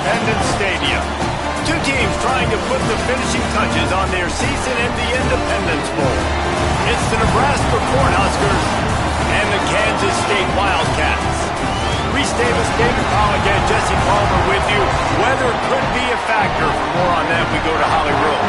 Independence Stadium. Two teams trying to put the finishing touches on their season in the Independence Bowl. It's the Nebraska Cornhuskers and the Kansas State Wildcats. Reese Davis, David Pollock, and Jesse Palmer with you. Weather could be a factor. For more on that, we go to Holly Rowe.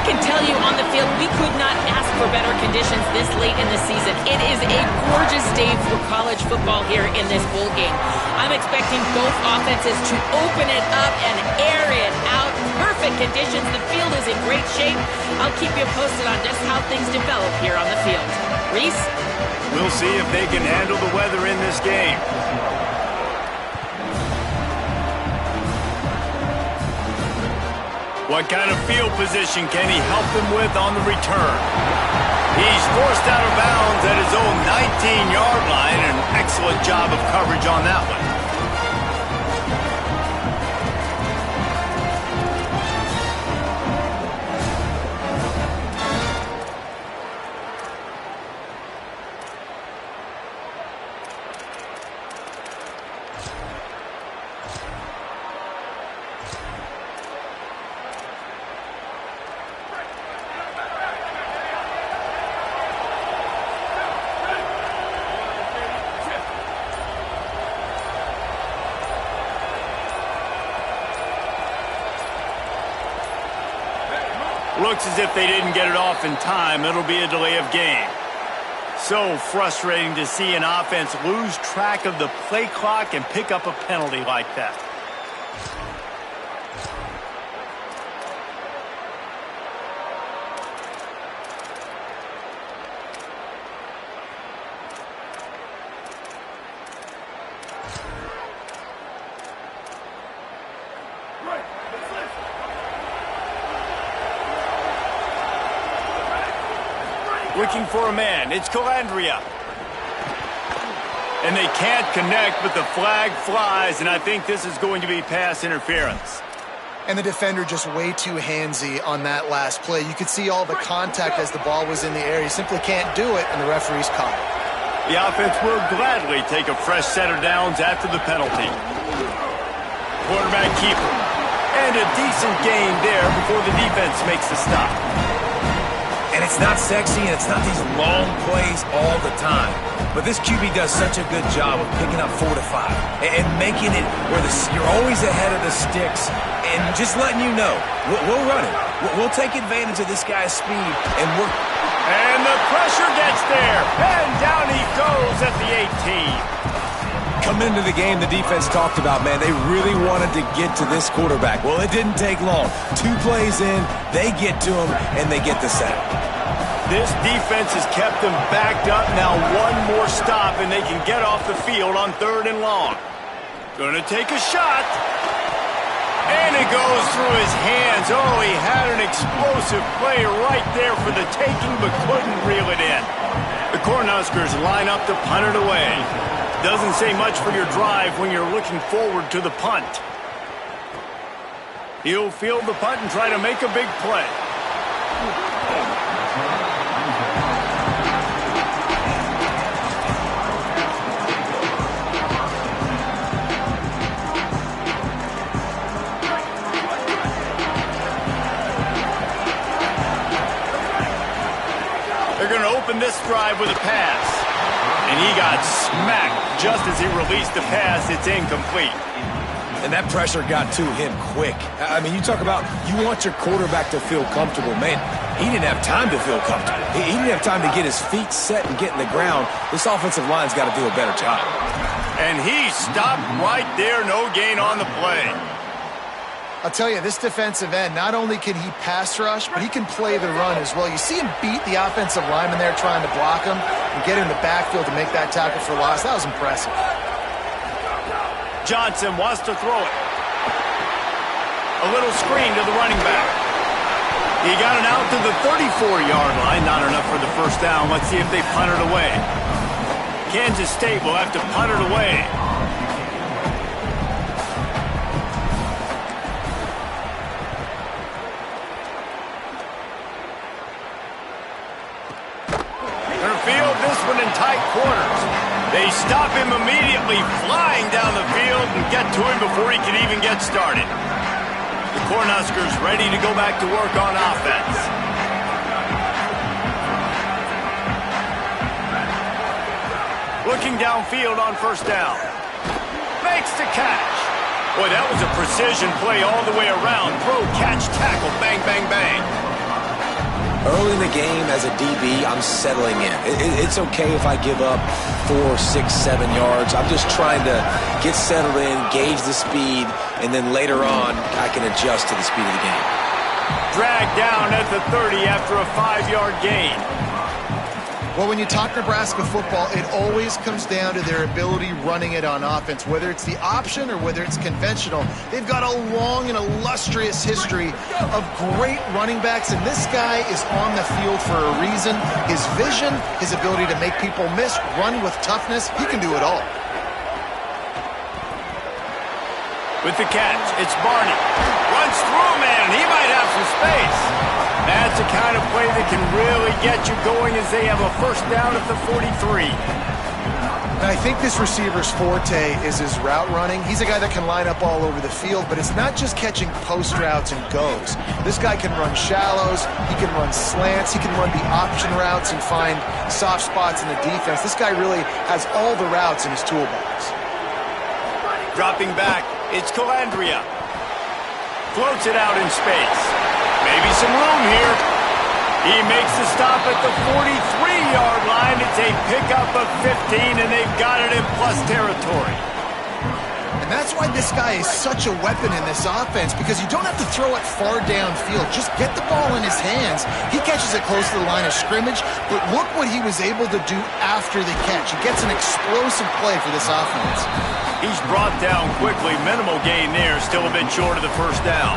I can tell you on the field, we could not ask for better conditions this late in the season. It is a gorgeous day for college football here in this bowl game. I'm expecting both offenses to open it up and air it out. Perfect conditions. The field is in great shape. I'll keep you posted on just how things develop here on the field. Reese? We'll see if they can handle the weather in this game. What kind of field position can he help them with on the return? He's forced out of bounds at his own 19-yard line. An excellent job of coverage on that one. Looks as if they didn't get it off in time. It'll be a delay of game. So frustrating to see an offense lose track of the play clock and pick up a penalty like that. Looking for a man. It's Calandria. And they can't connect, but the flag flies, and I think this is going to be pass interference. And the defender just way too handsy on that last play. You could see all the contact as the ball was in the air. He simply can't do it, and the referee's caught it. The offense will gladly take a fresh set of downs after the penalty. Quarterback keeper. And a decent gain there before the defense makes the stop. And it's not sexy, and it's not these long plays all the time. But this QB does such a good job of picking up 4 to 5 and making it where you're always ahead of the sticks and just letting you know, we'll run it. We'll take advantage of this guy's speed, and we're... And the pressure gets there, and down he goes at the 18. Coming into the game, the defense talked about, man, they really wanted to get to this quarterback. Well, it didn't take long. 2 plays in, they get to him, and they get the sack. This defense has kept them backed up. Now one more stop, and they can get off the field on 3rd and long. Gonna take a shot. And it goes through his hands. Oh, he had an explosive play right there for the taking, but couldn't reel it in. The Cornhuskers line up to punt it away. Doesn't say much for your drive when you're looking forward to the punt. He'll field the punt and try to make a big play. They're going to open this drive with a pass. And he got smacked just as he released the pass. It's incomplete. And that pressure got to him quick. I mean, you talk about you want your quarterback to feel comfortable. Man, he didn't have time to feel comfortable. He didn't have time to get his feet set and get in the ground. This offensive line's got to do a better job. And he stopped right there. No gain on the play. I'll tell you, this defensive end, not only can he pass rush, but he can play the run as well. You see him beat the offensive lineman there trying to block him and get in the backfield to make that tackle for loss. That was impressive. Johnson wants to throw it. A little screen to the running back. He got it out to the 34-yard line. Not enough for the first down. Let's see if they punt it away. Kansas State will have to punt it away. Field this one in tight quarters. They stop him immediately, flying down the field and get to him before he can even get started. The Cornhuskers ready to go back to work on offense. Looking downfield on first down. Makes the catch. Boy, that was a precision play all the way around. Throw, catch, tackle, bang, bang, bang. Early in the game, as a DB, I'm settling in. It's okay if I give up 4, 6, 7 yards. I'm just trying to get settled in, gauge the speed, and then later on, I can adjust to the speed of the game. Dragged down at the 30 after a 5-yard gain. Well, when you talk Nebraska football, it always comes down to their ability running it on offense, whether it's the option or whether it's conventional. They've got a long and illustrious history of great running backs, and this guy is on the field for a reason. His vision, his ability to make people miss, run with toughness, he can do it all. With the catch, it's Barney. Runs through a man. He might have some space. That's the kind of play that can really get you going as they have a first down at the 43. And I think this receiver's forte is his route running. He's a guy that can line up all over the field, but it's not just catching post routes and goes. This guy can run shallows, he can run slants, he can run the option routes and find soft spots in the defense. This guy really has all the routes in his toolbox. Dropping back, it's Calandria. Floats it out in space. Maybe some room here. He makes the stop at the 43-yard line. It's a pickup of 15, and they've got it in plus territory. And that's why this guy is such a weapon in this offense, because you don't have to throw it far downfield. Just get the ball in his hands. He catches it close to the line of scrimmage, but look what he was able to do after the catch. He gets an explosive play for this offense. He's brought down quickly. Minimal gain there, still a bit short of the first down.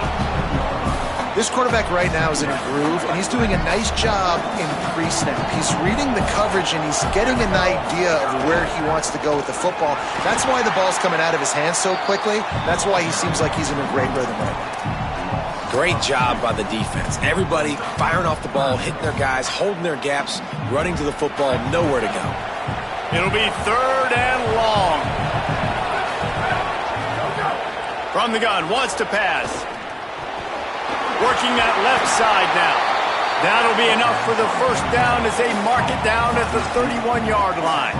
This quarterback right now is in a groove, and he's doing a nice job in pre-snap. He's reading the coverage, and he's getting an idea of where he wants to go with the football. That's why the ball's coming out of his hands so quickly. That's why he seems like he's in a great rhythm right now. Great job by the defense. Everybody firing off the ball, hitting their guys, holding their gaps, running to the football, nowhere to go. It'll be 3rd and long. From the gun, wants to pass. Working that left side now. That'll be enough for the first down as they mark it down at the 31-yard line.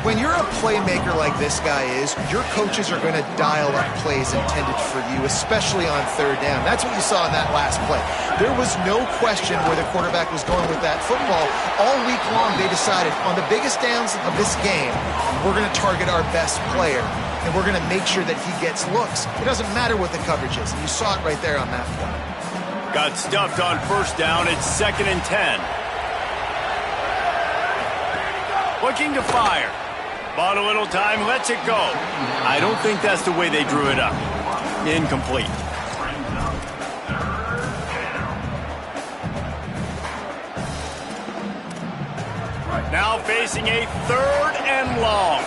When you're a playmaker like this guy is, your coaches are going to dial up plays intended for you, especially on 3rd down. That's what you saw in that last play. There was no question where the quarterback was going with that football. All week long, they decided on the biggest downs of this game, we're going to target our best player, and we're going to make sure that he gets looks. It doesn't matter what the coverage is, and you saw it right there on that play. Got stuffed on first down. It's 2nd and 10. Looking to fire. Bought a little time, lets it go. I don't think that's the way they drew it up. Incomplete. Now facing a 3rd and long.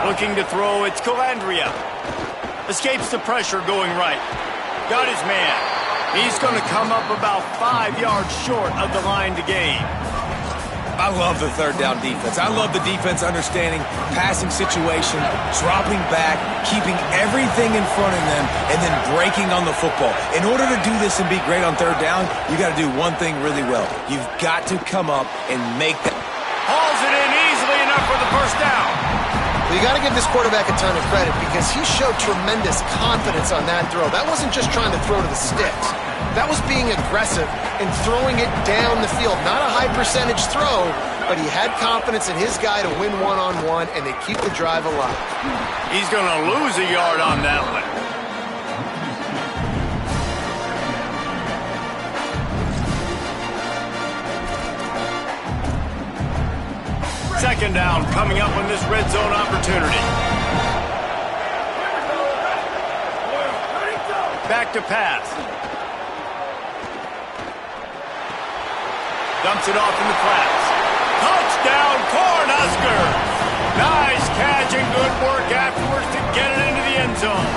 Looking to throw, it's Calandria. Escapes the pressure going right. Got his man. He's going to come up about 5 yards short of the line to gain. I love the 3rd down defense. I love the defense understanding passing situation, dropping back, keeping everything in front of them, and then breaking on the football. In order to do this and be great on 3rd down, you got to do one thing really well. You've got to come up and make that. Hauls it in easily enough for the first down. Well, you got to give this quarterback a ton of credit because he showed tremendous confidence on that throw. That wasn't just trying to throw to the sticks. That was being aggressive and throwing it down the field. Not a high percentage throw, but he had confidence in his guy to win one-on-one, and they keep the drive alive. He's going to lose a yard on that one. Second down coming up on this red zone opportunity. Back to pass. Dumps it off in the flats. Touchdown, Cornhuskers! Nice catch and good work afterwards to get it into the end zone.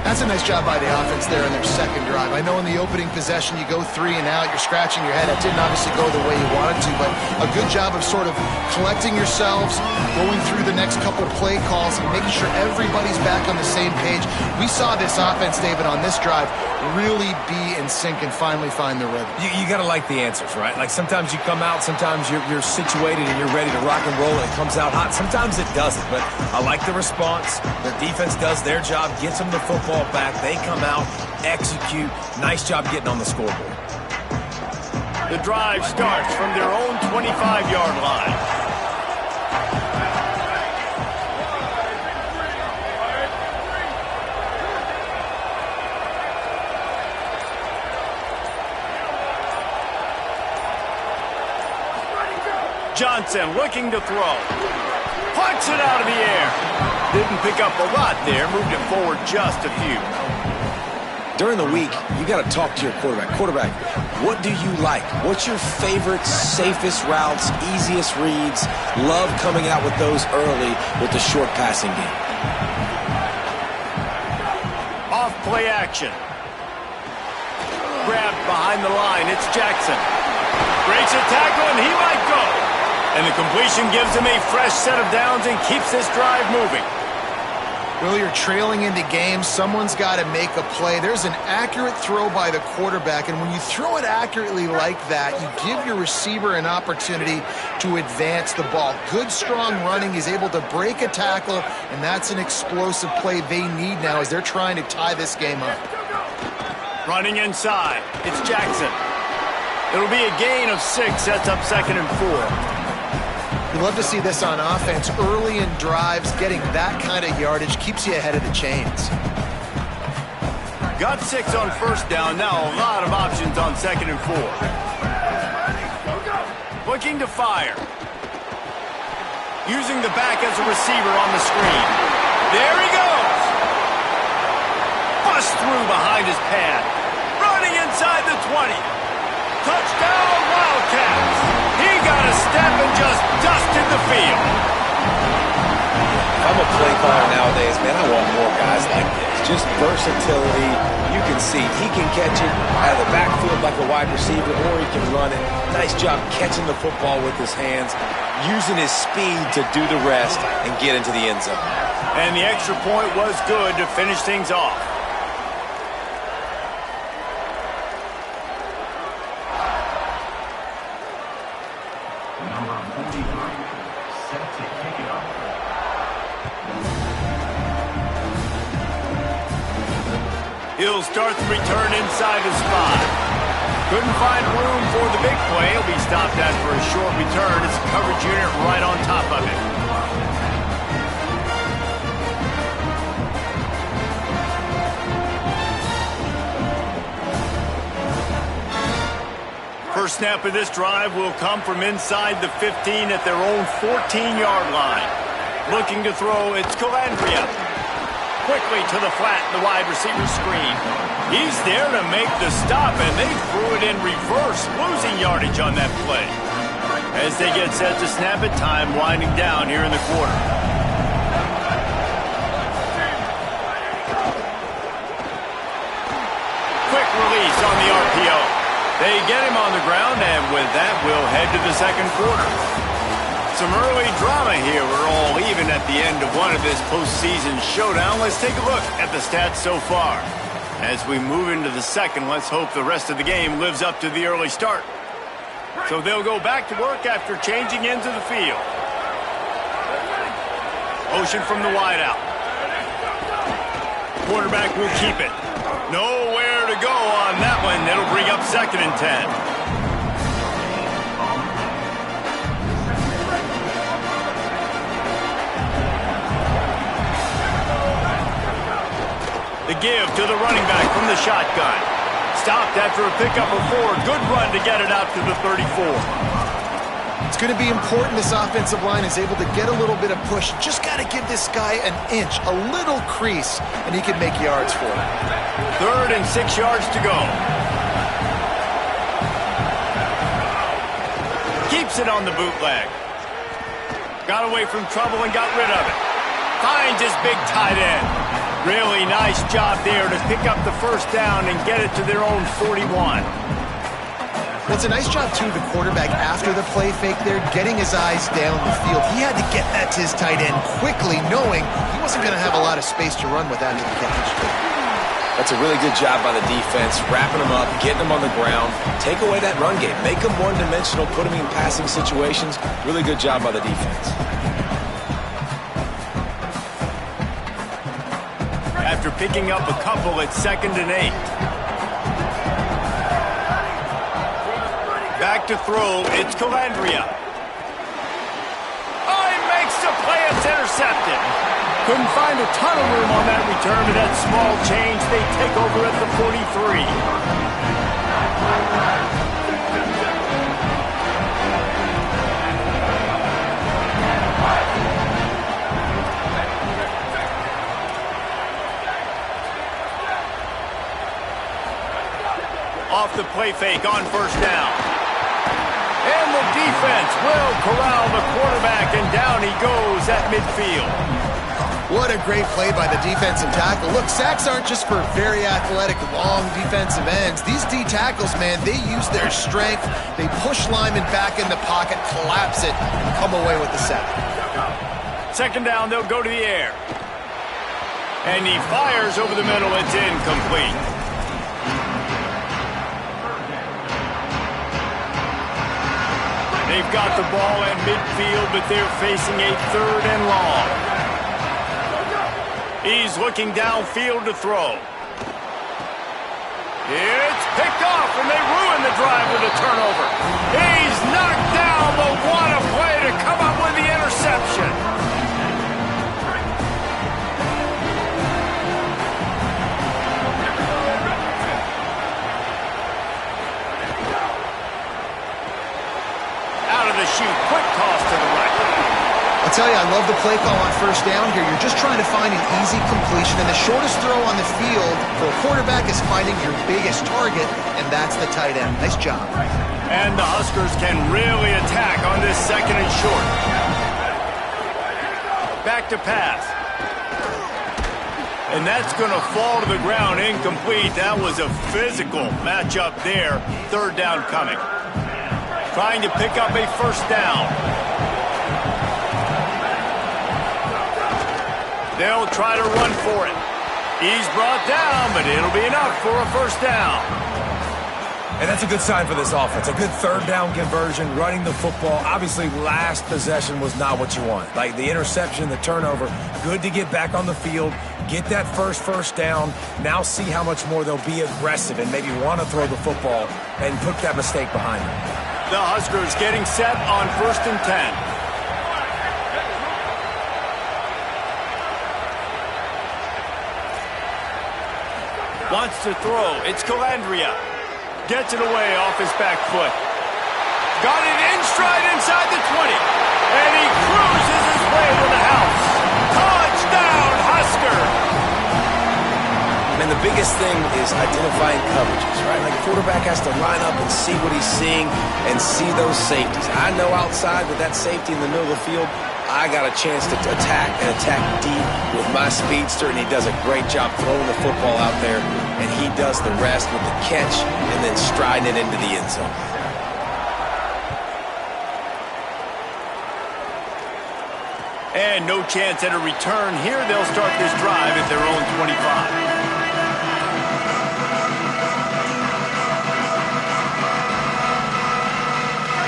That's a nice job by the offense there in their second drive. I know in the opening possession you go 3 and out, you're scratching your head. It didn't obviously go the way you wanted to, but a good job of sort of collecting yourselves, going through the next couple play calls, and making sure everybody's back on the same page. We saw this offense, David, on this drive really be in sync and finally find the rhythm. You got to like the answers, right? Like sometimes you come out, sometimes you're situated and you're ready to rock and roll and it comes out hot. Sometimes it doesn't, but I like the response. The defense does their job, gets them the football back. They come out, execute. Nice job getting on the scoreboard. The drive starts from their own 25-yard line. Johnson looking to throw. Punts it out of the air. Didn't pick up a lot there. Moved it forward just a few. During the week, you got to talk to your quarterback. Quarterback, what do you like? What's your favorite, safest routes, easiest reads? Love coming out with those early with the short passing game. Off play action. Grabbed behind the line. It's Jackson. Breaks a tackle and he might go. And the completion gives him a fresh set of downs and keeps this drive moving. Well, you're trailing into games. Someone's got to make a play. There's an accurate throw by the quarterback, and when you throw it accurately like that, you give your receiver an opportunity to advance the ball. Good, strong running. He's able to break a tackle, and that's an explosive play they need now as they're trying to tie this game up. Running inside. It's Jackson. It'll be a gain of 6. Sets up 2nd and 4. You love to see this on offense. Early in drives, getting that kind of yardage keeps you ahead of the chains. Got 6 on first down. Now a lot of options on 2nd and 4. Looking to fire. Using the back as a receiver on the screen. There he goes. Bust through behind his pad. Running inside the 20. Touchdown, Wildcats. He got a step and just dusted the field. If I'm a play caller nowadays, man, I want more guys like this. Just versatility. You can see he can catch it out of the backfield like a wide receiver, or he can run it. Nice job catching the football with his hands, using his speed to do the rest and get into the end zone. And the extra point was good to finish things off. He'll start the return inside his 5. Couldn't find room for the big play. He'll be stopped at for a short return. It's a coverage unit right on top of it. First snap of this drive will come from inside the 15 at their own 14-yard line. Looking to throw, it's Calandria. Quickly to the flat, the wide receiver screen. He's there to make the stop, and they threw it in reverse, losing yardage on that play. As they get set to snap it, time winding down here in the quarter. Quick release on the RPO. They get him on the ground, and with that, we'll head to the second quarter. Some early drama here. We're all even at the end of one of this postseason showdown. Let's take a look at the stats so far. As we move into the second, let's hope the rest of the game lives up to the early start. So they'll go back to work after changing into the field. Motion from the wideout. Quarterback will keep it. Nowhere to go on that one. It'll bring up 2nd and 10. The give to the running back from the shotgun. Stopped after a pickup of 4. Good run to get it out to the 34. It's going to be important this offensive line is able to get a little bit of push. Just got to give this guy an inch, a little crease, and he can make yards for it. 3rd and 6 yards to go. Keeps it on the bootleg. Got away from trouble and got rid of it. Finds his big tight end. Really nice job there to pick up the first down and get it to their own 41. It's a nice job, too, the quarterback, after the play fake there, getting his eyes down the field. He had to get that to his tight end quickly, knowing he wasn't going to have a lot of space to run with after the catch. That's a really good job by the defense, wrapping them up, getting them on the ground, take away that run game, make them one-dimensional, put them in passing situations. Really good job by the defense. After picking up a couple at 2nd and 8. Back to throw, it's Calandria. Oh, he makes the play, it's intercepted. Couldn't find a ton of room on that return, but that small change, they take over at the 43. Off the play fake on first down. And the defense will corral the quarterback, and down he goes at midfield. What a great play by the defensive tackle. Look, sacks aren't just for very athletic, long defensive ends. These D tackles, man, they use their strength. They push linemen back in the pocket, collapse it, and come away with the sack. 2nd down, they'll go to the air. And he fires over the middle. It's incomplete. They've got the ball at midfield, but they're facing a 3rd and long. He's looking downfield to throw. It's picked off, and they ruin the drive with a turnover. He's knocked down, but what a play to come up with the interception. Out of the chute, quick toss to the right. I'll tell you, I love the play call on first down here. You're just trying to find an easy completion, and the shortest throw on the field for a quarterback is finding your biggest target, and that's the tight end. Nice job. And the Huskers can really attack on this 2nd and short. Back to pass. And that's going to fall to the ground, incomplete. That was a physical matchup there. 3rd down coming. Trying to pick up a first down. They'll try to run for it. He's brought down, but it'll be enough for a first down. And that's a good sign for this offense. A good 3rd down conversion, running the football. Obviously, last possession was not what you want. Like the interception, the turnover. Good to get back on the field, get that first down. Now see how much more they'll be aggressive and maybe want to throw the football and put that mistake behind them. The Huskers getting set on 1st and 10. Wants to throw. It's Calandria. Gets it away off his back foot. Got it in stride inside the 20. And he cruises his way to the house. Touchdown, Husker! And the biggest thing is identifying coverages, right? Like, quarterback has to line up and see what he's seeing and see those safeties. I know outside with that safety in the middle of the field, I got a chance to attack and attack deep with my speedster, and he does a great job throwing the football out there, and he does the rest with the catch and then striding it into the end zone. And no chance at a return here. They'll start this drive at their own 25.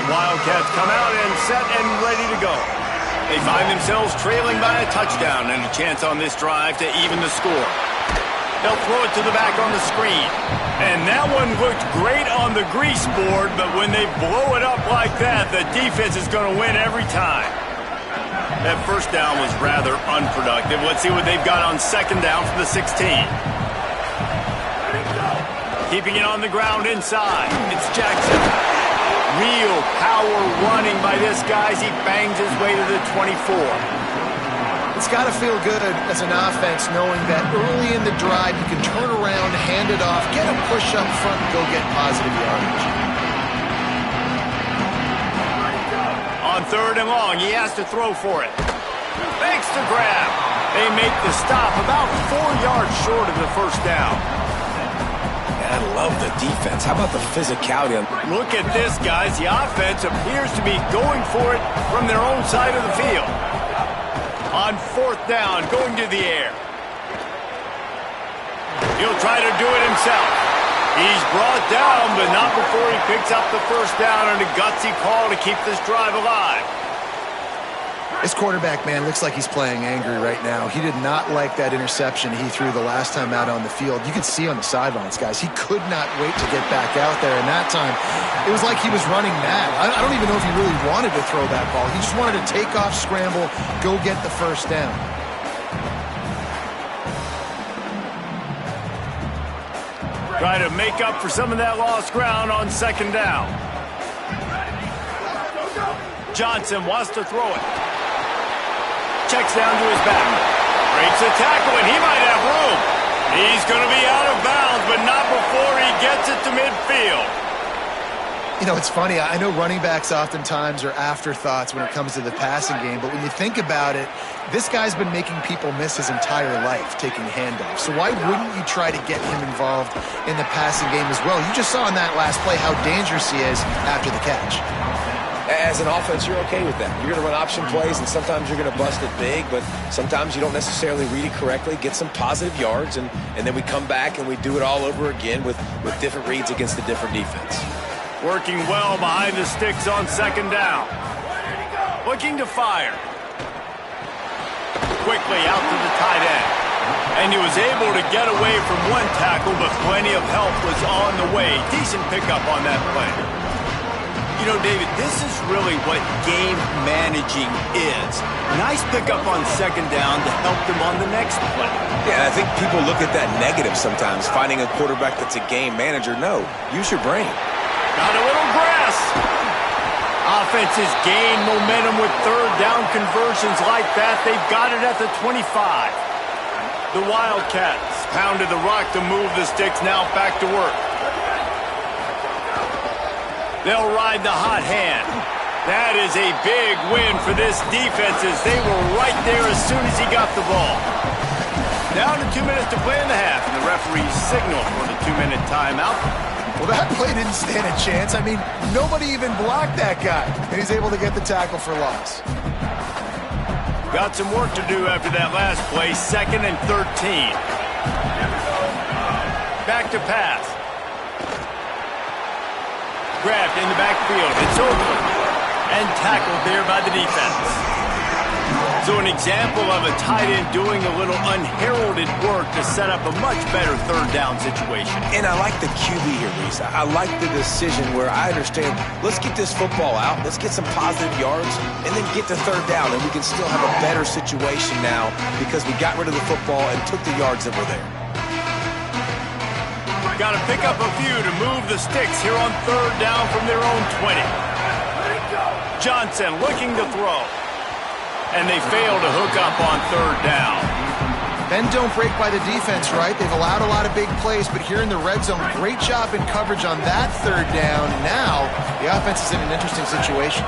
Wildcats come out and set and ready to go. They find themselves trailing by a touchdown and a chance on this drive to even the score. They'll throw it to the back on the screen. And that one looked great on the grease board, but when they blow it up like that, the defense is going to win every time. That first down was rather unproductive. Let's see what they've got on 2nd down from the 16. Keeping it on the ground inside. It's Jackson. Real power running by this guy as he bangs his way to the 24. It's got to feel good as an offense knowing that early in the drive you can turn around, hand it off, get a push up front, and go get positive yardage. On 3rd and long, he has to throw for it. Makes the grab. They make the stop about 4 short of the first down. I love the defense. How about the physicality? Look at this, guys. The offense appears to be going for it from their own side of the field. On fourth down, going to the air. He'll try to do it himself. He's brought down, but not before he picks up the first down on a gutsy call to keep this drive alive. This quarterback, man, looks like he's playing angry right now. He did not like that interception he threw the last time out on the field. You could see on the sidelines, guys, he could not wait to get back out there. And that time, it was like he was running mad. I don't even know if he really wanted to throw that ball. He just wanted to take off, scramble, go get the first down. Try to make up for some of that lost ground on second down. Johnson wants to throw it. Checks down to his back. Breaks a tackle, and he might have room. He's going to be out of bounds, but not before he gets it to midfield. You know, it's funny. I know running backs oftentimes are afterthoughts when it comes to the passing game, but when you think about it, this guy's been making people miss his entire life taking handoffs. So why wouldn't you try to get him involved in the passing game as well? You just saw in that last play how dangerous he is after the catch. As an offense, you're okay with that. You're going to run option plays, and sometimes you're going to bust it big, but sometimes you don't necessarily read it correctly, get some positive yards, and then we come back and we do it all over again with different reads against a different defense. Working well behind the sticks on second down. Looking to fire. Quickly out to the tight end. And he was able to get away from one tackle, but plenty of help was on the way. Decent pickup on that play. You know, David, this is really what game managing is. Nice pickup on second down to help them on the next play. Yeah, I think people look at that negative sometimes, finding a quarterback that's a game manager. No, use your brain. Got a little grass. Offenses gain momentum with third down conversions like that. They've got it at the 25. The Wildcats pounded the rock to move the sticks, now back to work. They'll ride the hot hand. That is a big win for this defense as they were right there as soon as he got the ball. Down to 2 minutes to play in the half, and the referee's signal for the 2-minute timeout. Well, that play didn't stand a chance. I mean, nobody even blocked that guy, and he's able to get the tackle for loss. Got some work to do after that last play, 2nd and 13. Back to pass. Grabbed in the backfield. It's over. And tackled there by the defense. So an example of a tight end doing a little unheralded work to set up a much better third down situation. And I like the QB here, Reese. I like the decision where I understand, let's get this football out, let's get some positive yards, and then get to third down, and we can still have a better situation now because we got rid of the football and took the yards that were there. Got to pick up a few to move the sticks here on third down from their own 20. Johnson looking to throw. And they fail to hook up on third down. Bend don't break by the defense, right? They've allowed a lot of big plays, but here in the red zone, great job in coverage on that third down. Now, the offense is in an interesting situation.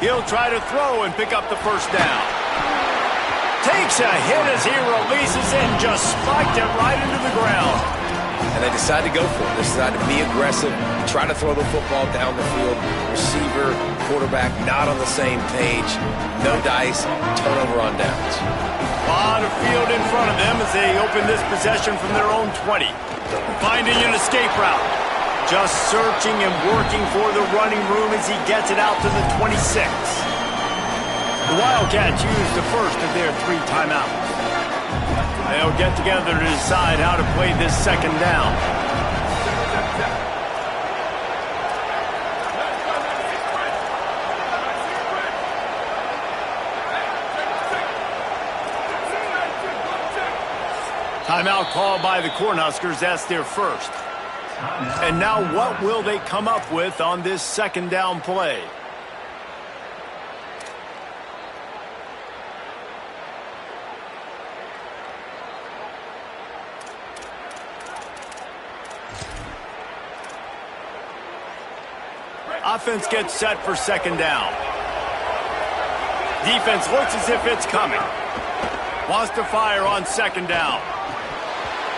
He'll try to throw and pick up the first down. Takes a hit as he releases it and just spiked it right into the ground. And they decide to go for it. They decide to be aggressive, try to throw the football down the field. Receiver, quarterback, not on the same page. No dice, turnover on downs. A lot of field in front of them as they open this possession from their own 20. Finding an escape route. Just searching and working for the running room as he gets it out to the 26. The Wildcats use the first of their 3 timeouts. They'll get together to decide how to play this second down. Timeout called by the Cornhuskers. That's their first. And now what will they come up with on this second down play? Offense gets set for second down. Defense looks as if it's coming. Wants to fire on second down.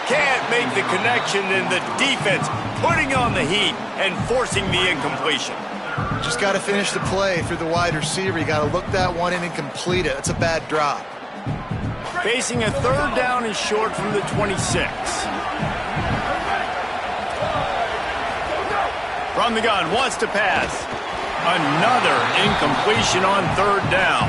can't make the connection, and the defense putting on the heat and forcing the incompletion. Just got to finish the play through the wide receiver. You got to look that one in and complete it. That's a bad drop. Facing a 3rd down and short from the 26. From the gun, wants to pass. Another incompletion on 3rd down.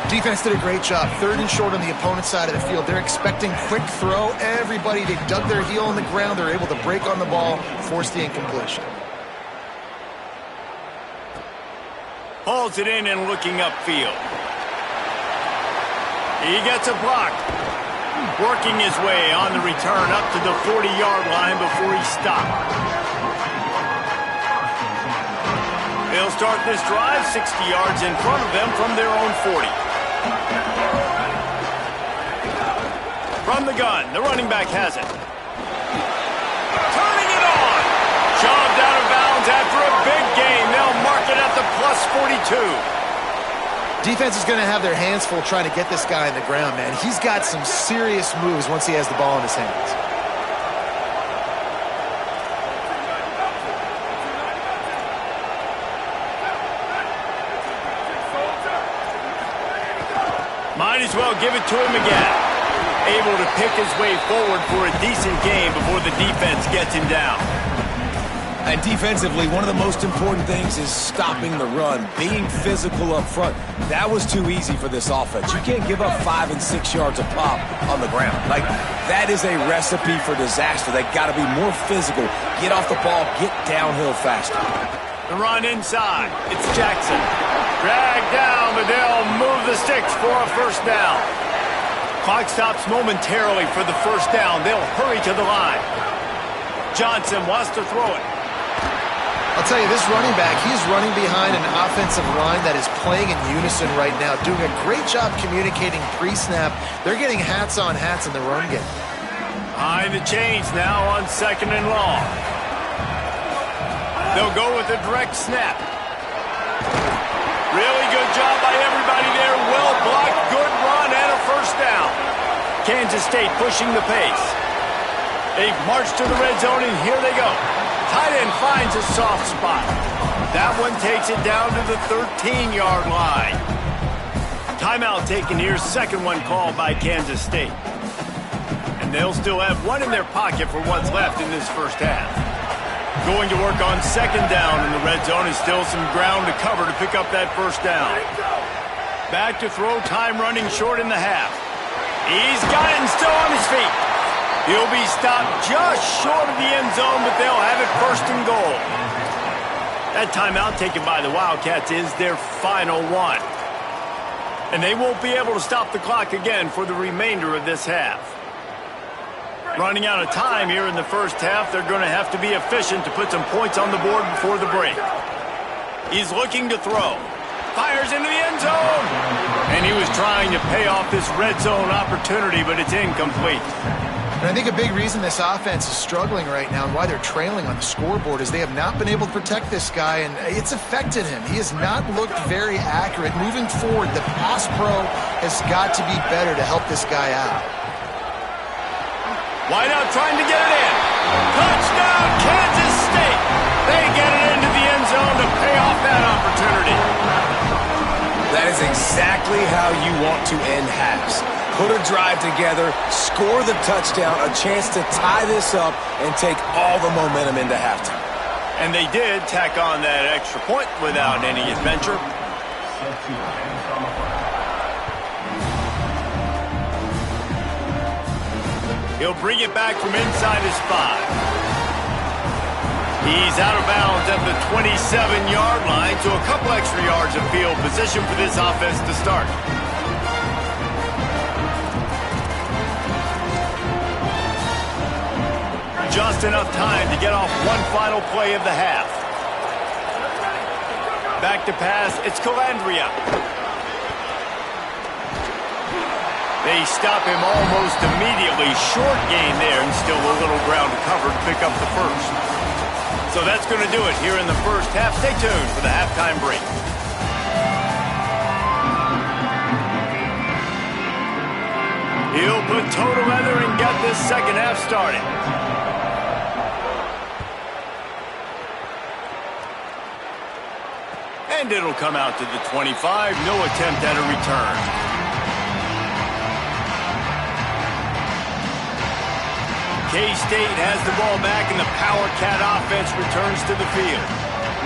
Defense did a great job. 3rd and short on the opponent's side of the field. They're expecting quick throw. Everybody, they dug their heel in the ground. They're able to break on the ball, force the incompletion. Hauls it in and looking upfield. He gets a block. Working his way on the return up to the 40-yard line before he stopped. They'll start this drive 60 yards in front of them from their own 40. From the gun, the running back has it. Turning it on. Shoved out of bounds after a big gain. They'll mark it at the plus 42. Defense is going to have their hands full trying to get this guy on the ground, man. He's got some serious moves once he has the ball in his hands. Might as well give it to him again. Able to pick his way forward for a decent game before the defense gets him down. And defensively, one of the most important things is stopping the run, being physical up front. That was too easy for this offense. You can't give up 5 and 6 yards of pop on the ground. Like, that is a recipe for disaster. They got to be more physical, get off the ball, get downhill faster. The run inside. It's Jackson. Dragged down, but they'll move the sticks for a 1st down. Clock stops momentarily for the 1st down. They'll hurry to the line. Johnson wants to throw it. I'll tell you, this running back, he's running behind an offensive line that is playing in unison right now, doing a great job communicating pre-snap. They're getting hats on hats in the run game. Behind the chains now on 2nd and long. They'll go with a direct snap. Really good job by everybody there. Well blocked, good run, and a 1st down. Kansas State pushing the pace. They march to the red zone, and here they go. Tight end finds a soft spot. That one takes it down to the 13-yard line. Timeout taken here, 2nd one called by Kansas State. And they'll still have one in their pocket for what's left in this 1st half. Going to work on 2nd down in the red zone is still some ground to cover to pick up that 1st down. Back to throw, time running short in the half. He's got it and still on his feet. He'll be stopped just short of the end zone, but they'll have it 1st and goal. That timeout taken by the Wildcats is their final one. And they won't be able to stop the clock again for the remainder of this half. Running out of time here in the 1st half, they're going to have to be efficient to put some points on the board before the break. He's looking to throw. Fires into the end zone. And he was trying to pay off this red zone opportunity, but it's incomplete. And I think a big reason this offense is struggling right now and why they're trailing on the scoreboard is they have not been able to protect this guy, and it's affected him. He has not looked very accurate. Moving forward, the pass pro has got to be better to help this guy out. Wideout trying to get it in. Touchdown, Kansas State. They get it into the end zone to pay off that opportunity. That is exactly how you want to end halves. Put a drive together, score the touchdown, a chance to tie this up and take all the momentum into halftime. And they did tack on that extra point without any adventure. He'll bring it back from inside his 5. He's out of bounds at the 27-yard line, so a couple extra yards of field position for this offense to start. Just enough time to get off one final play of the half. Back to pass, it's Calandria. They stop him almost immediately. Short gain there, and still a little ground to cover to pick up the 1st. So that's going to do it here in the 1st half. Stay tuned for the halftime break. He'll put total leather and get this second half started. And it'll come out to the 25. No attempt at a return. K-State has the ball back, and the Power Cat offense returns to the field.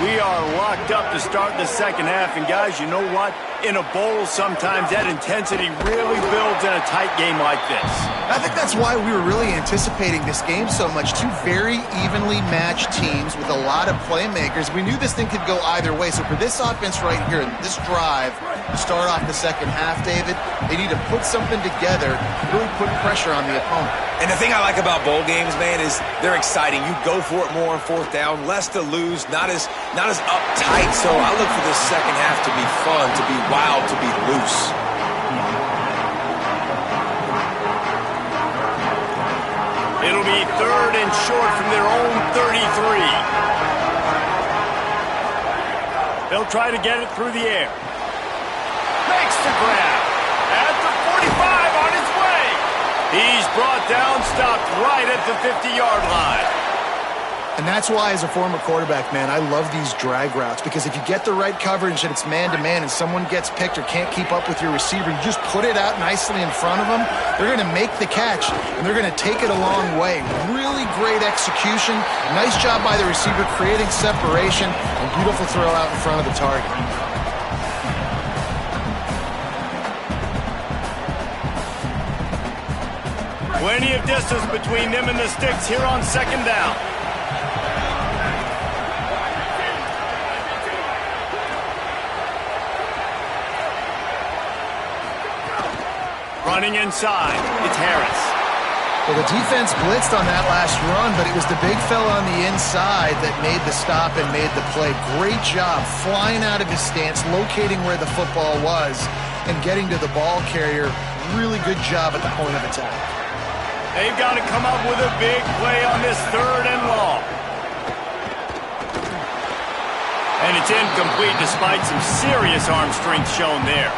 We are locked up to start the second half, and guys, you know what? In a bowl, sometimes that intensity really builds in a tight game like this. I think that's why we were really anticipating this game so much. Two very evenly matched teams with a lot of playmakers. We knew this thing could go either way. So for this offense right here, this drive, to start off the second half, David, they need to put something together, really put pressure on the opponent. And the thing I like about bowl games, man, is they're exciting. You go for it more on fourth down, less to lose, not as uptight. So I look for this second half to be fun, to be wild, to be loose. It'll be 3rd and short from their own 33. They'll try to get it through the air. Makes the grab. At the 45, on his way. He's brought down, stopped right at the 50-yard line. And that's why, as a former quarterback, man, I love these drag routes, because if you get the right coverage and it's man-to-man and someone gets picked or can't keep up with your receiver, you just put it out nicely in front of them, they're going to make the catch, and they're going to take it a long way. Really great execution. Nice job by the receiver creating separation, and beautiful throw out in front of the target. Plenty of distance between them and the sticks here on second down. Running inside, it's Harris. Well, the defense blitzed on that last run, but it was the big fella on the inside that made the stop and made the play. Great job flying out of his stance, locating where the football was, and getting to the ball carrier. Really good job at the point of attack. They've got to come up with a big play on this 3rd and long. And it's incomplete despite some serious arm strength shown there.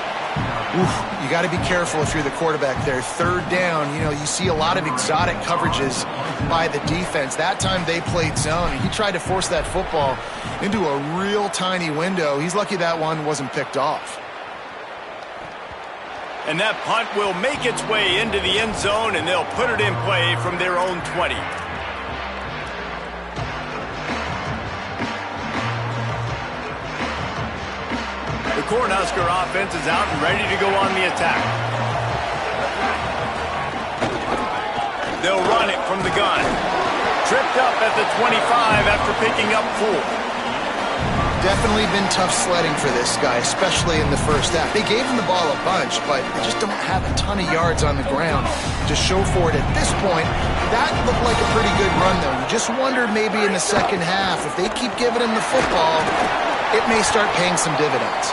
Oof, you got to be careful if you're the quarterback there. 3rd down, you see a lot of exotic coverages by the defense. That time they played zone, and he tried to force that football into a real tiny window. He's lucky that one wasn't picked off. And that punt will make its way into the end zone, and they'll put it in play from their own 20. The Cornhusker offense is out and ready to go on the attack. They'll run it from the gun. Tripped up at the 25 after picking up 4. Definitely been tough sledding for this guy, especially in the first half. They gave him the ball a bunch, but they just don't have a ton of yards on the ground to show for it at this point. That looked like a pretty good run, though. You just wonder maybe in the second half, if they keep giving him the football, it may start paying some dividends.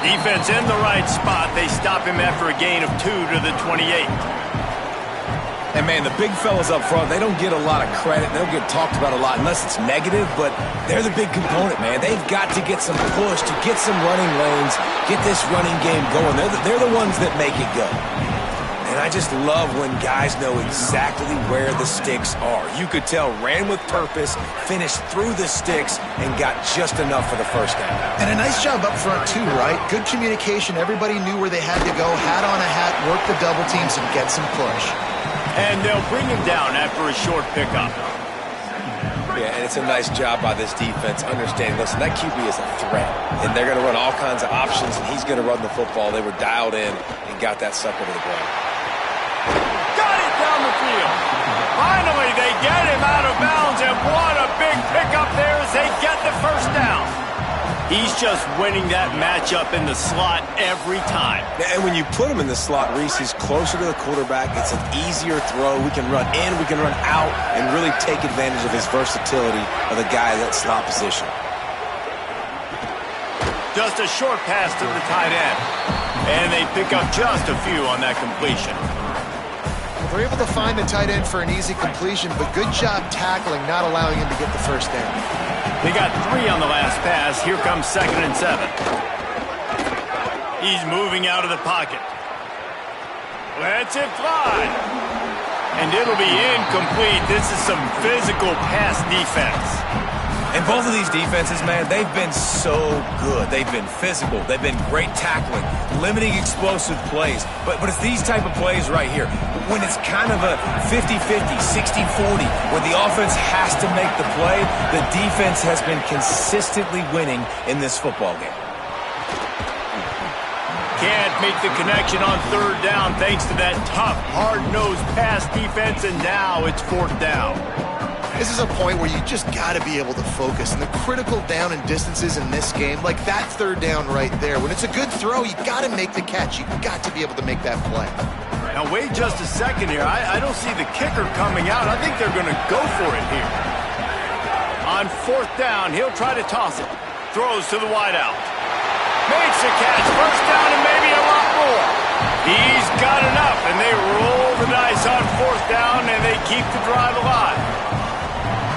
Defense in the right spot. They stop him after a gain of 2 to the 28. And, man, the big fellas up front, they don't get a lot of credit. They don't get talked about a lot unless it's negative, but they're the big component, man. They've got to get some push, to get some running lanes, get this running game going. They're the ones that make it go. And I just love when guys know exactly where the sticks are. You could tell ran with purpose, finished through the sticks, and got just enough for the first down. And a nice job up front, too, right? Good communication. Everybody knew where they had to go. Hat on a hat, work the double teams, and get some push. And they'll bring him down after a short pickup. Yeah, and it's a nice job by this defense understanding, listen, that QB is a threat, and they're going to run all kinds of options, and he's going to run the football. They were dialed in and got that sucker to the ground. Got it down the field. Finally, they get him out of bounds, and what a big pickup there as they get the first down. He's just winning that matchup in the slot every time. And when you put him in the slot, Reese, he's closer to the quarterback. It's an easier throw. We can run in, we can run out, and really take advantage of his versatility of the guy in that slot position. Just a short pass to the tight end. And they pick up just a few on that completion. They're able to find the tight end for an easy completion, but good job tackling, not allowing him to get the first down. They got 3 on the last pass. Here comes 2nd and 7. He's moving out of the pocket. Lets it fly. And it'll be incomplete. This is some physical pass defense. And both of these defenses, man, they've been so good. They've been physical. They've been great tackling, limiting explosive plays. But it's these type of plays right here, when it's kind of a 50-50, 60-40, where the offense has to make the play, the defense has been consistently winning in this football game. Can't make the connection on third down thanks to that tough, hard-nosed pass defense, and now it's fourth down. This is a point where you just got to be able to focus. And the critical down and distances in this game, like that third down right there, when it's a good throw, you got to make the catch. You got to be able to make that play. Now, wait just a second here. I don't see the kicker coming out. I think they're going to go for it here. On fourth down, he'll try to toss it. Throws to the wideout. Makes the catch. First down and maybe a lot more. He's got enough, and they roll the dice on fourth down, and they keep the drive alive.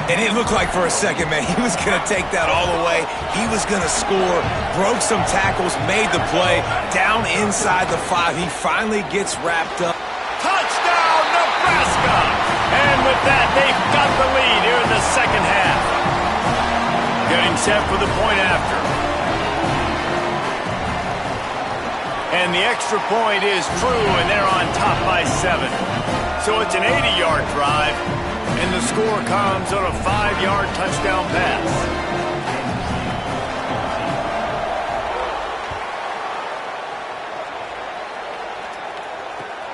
And it looked like for a second, man, he was going to take that all the way. He was going to score, broke some tackles, made the play, down inside the 5. He finally gets wrapped up. Touchdown, Nebraska! And with that, they've got the lead here in the second half. Getting set for the point after. And the extra point is true, and they're on top by 7. So it's an 80-yard drive. And the score comes on a 5-yard touchdown pass.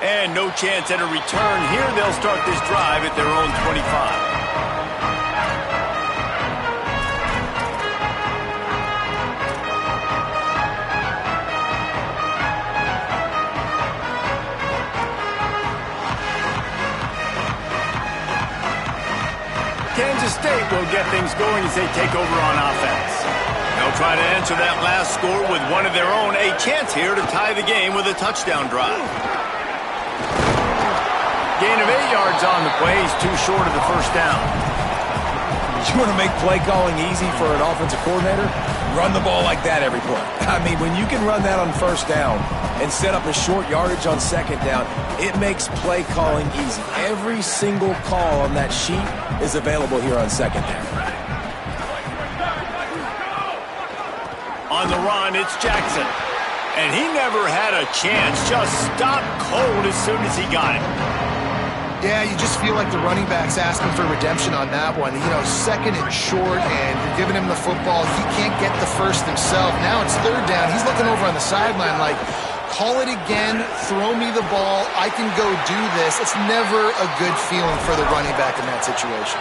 And no chance at a return here. They'll start this drive at their own 25. Kansas State will get things going as they take over on offense. They'll try to answer that last score with one of their own. A chance here to tie the game with a touchdown drive. Gain of 8 yards on the play. He's too short of the first down. You want to make play calling easy for an offensive coordinator? Run the ball like that every play. I mean, when you can run that on first down and set up a short yardage on second down, it makes play calling easy. Every single call on that sheet is available here on second down. On the run, it's Jackson. And he never had a chance. Just stopped cold as soon as he got it. Yeah, you just feel like the running back's asking for redemption on that one. You know, second and short, and you're giving him the football. He can't get the first himself. Now it's third down. He's looking over on the sideline like, call it again, throw me the ball, I can go do this. It's never a good feeling for the running back in that situation.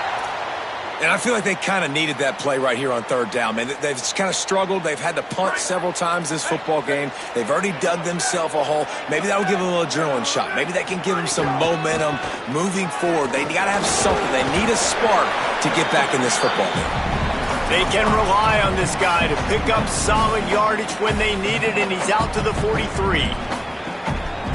And I feel like they kind of needed that play right here on third down, man. They've kind of struggled. They've had to punt several times this football game. They've already dug themselves a hole. Maybe that'll give them a little adrenaline shot. Maybe that can give them some momentum moving forward. They got to have something. They need a spark to get back in this football game. They can rely on this guy to pick up solid yardage when they need it, and he's out to the 43.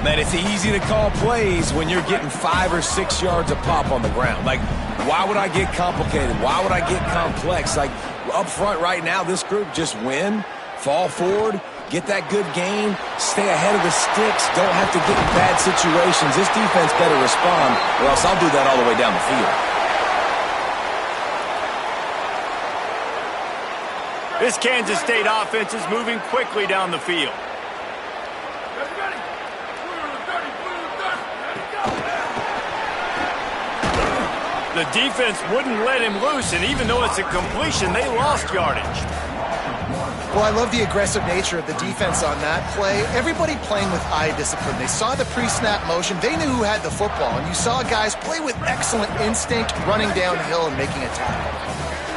Man, it's easy to call plays when you're getting 5 or 6 yards a pop on the ground. Like, why would I get complicated? Why would I get complex? Like, up front right now, this group just win, fall forward, get that good gain, stay ahead of the sticks, don't have to get in bad situations. This defense better respond, or else I'll do that all the way down the field. This Kansas State offense is moving quickly down the field. The defense wouldn't let him loose, and even though it's a completion, they lost yardage. Well, I love the aggressive nature of the defense on that play. Everybody playing with eye discipline. They saw the pre-snap motion. They knew who had the football, and you saw guys play with excellent instinct, running downhill and making a tackle.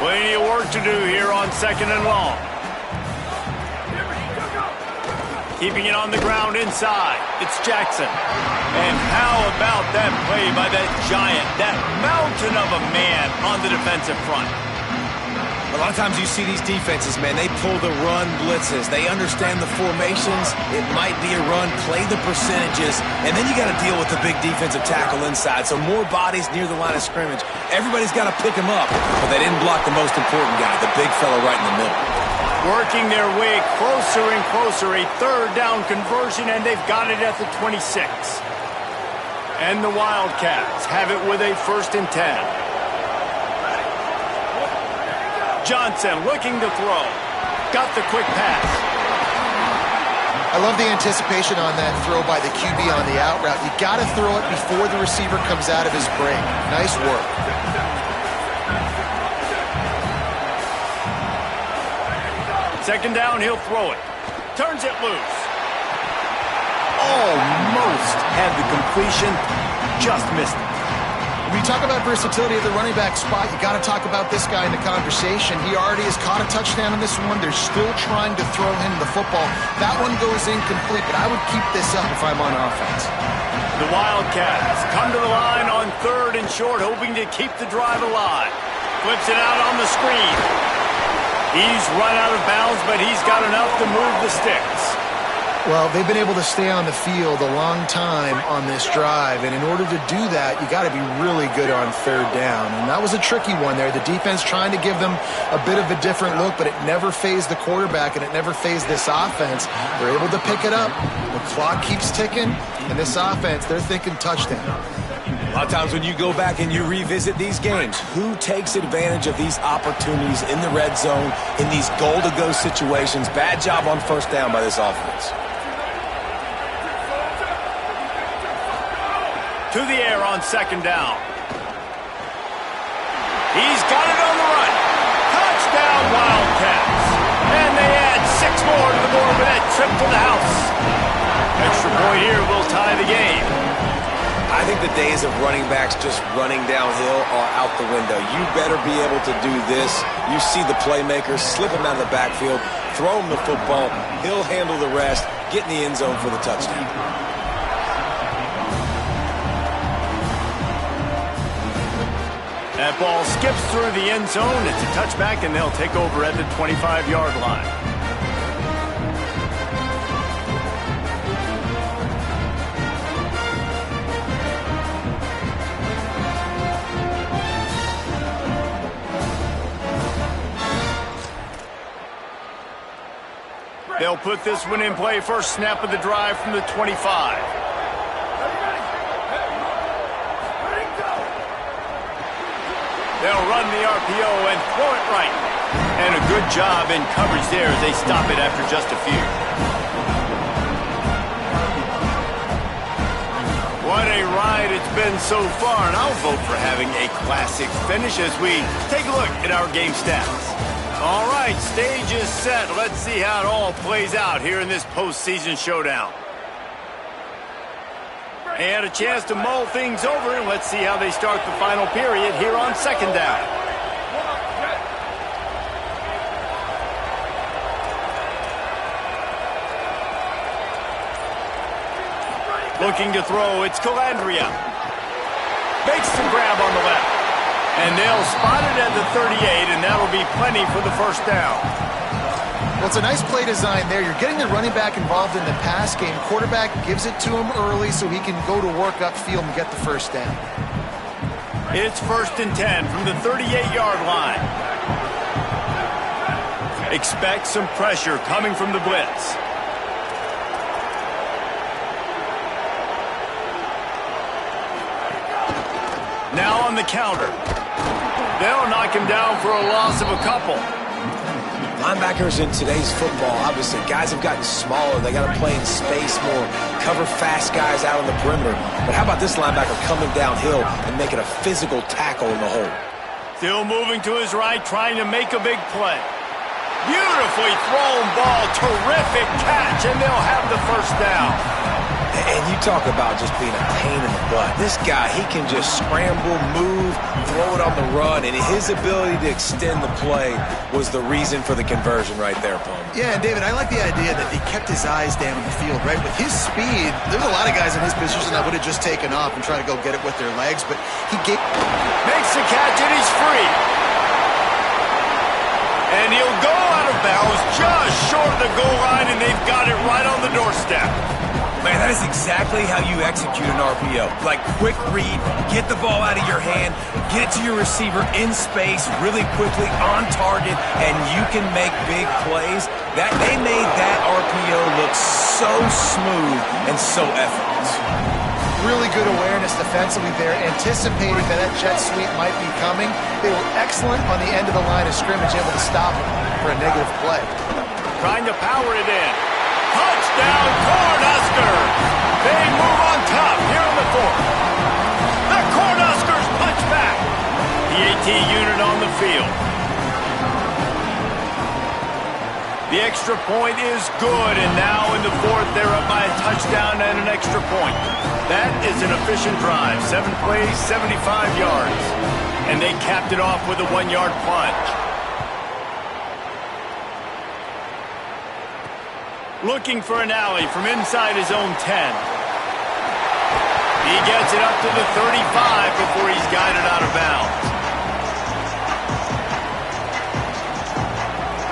Plenty of work to do here on second and long. Keeping it on the ground inside. It's Jackson. And how about that play by that giant, that mountain of a man on the defensive front? A lot of times you see these defenses, man, they pull the run blitzes. They understand the formations. It might be a run, play the percentages, and then you got to deal with the big defensive tackle inside. So more bodies near the line of scrimmage. Everybody's got to pick him up, but they didn't block the most important guy, the big fella right in the middle. Working their way closer and closer, a third down conversion, and they've got it at the 26. And the Wildcats have it with a 1st and 10. Johnson looking to throw. Got the quick pass. I love the anticipation on that throw by the QB on the out route. You got to throw it before the receiver comes out of his break. Nice work. 2nd down, he'll throw it. Turns it loose. Almost had the completion, just missed it. When you talk about versatility at the running back spot, you got to talk about this guy in the conversation. He already has caught a touchdown in this one. They're still trying to throw him the football. That one goes incomplete, but I would keep this up if I'm on offense. The Wildcats come to the line on 3rd and short, hoping to keep the drive alive. Flips it out on the screen. He's run out of bounds, but he's got enough to move the sticks. Well, they've been able to stay on the field a long time on this drive, and in order to do that, you got to be really good on 3rd down. And that was a tricky one there. The defense trying to give them a bit of a different look, but it never fazed the quarterback, and it never fazed this offense. They're able to pick it up. The clock keeps ticking, and this offense, they're thinking touchdown. A lot of times when you go back and you revisit these games, who takes advantage of these opportunities in the red zone, in these goal-to-go situations? Bad job on 1st down by this offense. To the air on 2nd down. He's got it on the run. Touchdown, Wildcats. And they add 6 more to the board with that trip to the house. Extra point here will tie the game. I think the days of running backs just running downhill are out the window. You better be able to do this. You see the playmakers, slip him out of the backfield, throw him the football. He'll handle the rest, get in the end zone for the touchdown. That ball skips through the end zone. It's a touchback, and they'll take over at the 25-yard line. They'll put this one in play. First snap of the drive from the 25. They'll run the RPO and throw it right. And a good job in coverage there as they stop it after just a few. What a ride it's been so far, and I'll vote for having a classic finish as we take a look at our game stats. All right, stage is set. Let's see how it all plays out here in this postseason showdown. They had a chance to mull things over, and let's see how they start the final period here on 2nd down. Looking to throw, it's Calandria. Makes the grab on the left. And they'll spot it at the 38, and that'll be plenty for the 1st down. Well, it's a nice play design there. You're getting the running back involved in the pass game. Quarterback gives it to him early so he can go to work upfield and get the 1st down. It's 1st and 10 from the 38-yard line. Expect some pressure coming from the blitz. Now on the counter. They'll knock him down for a loss of a couple. Linebackers in today's football, obviously, guys have gotten smaller. They got to play in space more, cover fast guys out on the perimeter. But how about this linebacker coming downhill and making a physical tackle in the hole? Still moving to his right, trying to make a big play. Beautifully thrown ball, terrific catch, and they'll have the 1st down. And you talk about just being a pain in the butt. This guy, he can just scramble, move, throw it on the run, and his ability to extend the play was the reason for the conversion right there, Paul. Yeah, and David, I like the idea that he kept his eyes down the field, right? With his speed, there's a lot of guys in his position that would have just taken off and tried to go get it with their legs, but he makes the catch, and he's free. And he'll go out of bounds just short of the goal line, and they've got it right on the doorstep. Man, that is exactly how you execute an RPO. Like, quick read, get the ball out of your hand, get it to your receiver in space really quickly on target, and you can make big plays. That they made that RPO look so smooth and so effortless. Really good awareness defensively there, anticipating that jet sweep might be coming. They were excellent on the end of the line of scrimmage, able to stop him for a negative play. Trying to power it in. Touchdown, Cornhuskers! They move on top here in the fourth. The Cornhuskers punch back. The AT unit on the field. The extra point is good, and now in the fourth, they're up by a touchdown and an extra point. That is an efficient drive. 7 plays, 75 yards. And they capped it off with a 1-yard plunge. Looking for an alley from inside his own 10. He gets it up to the 35 before he's guided out of bounds.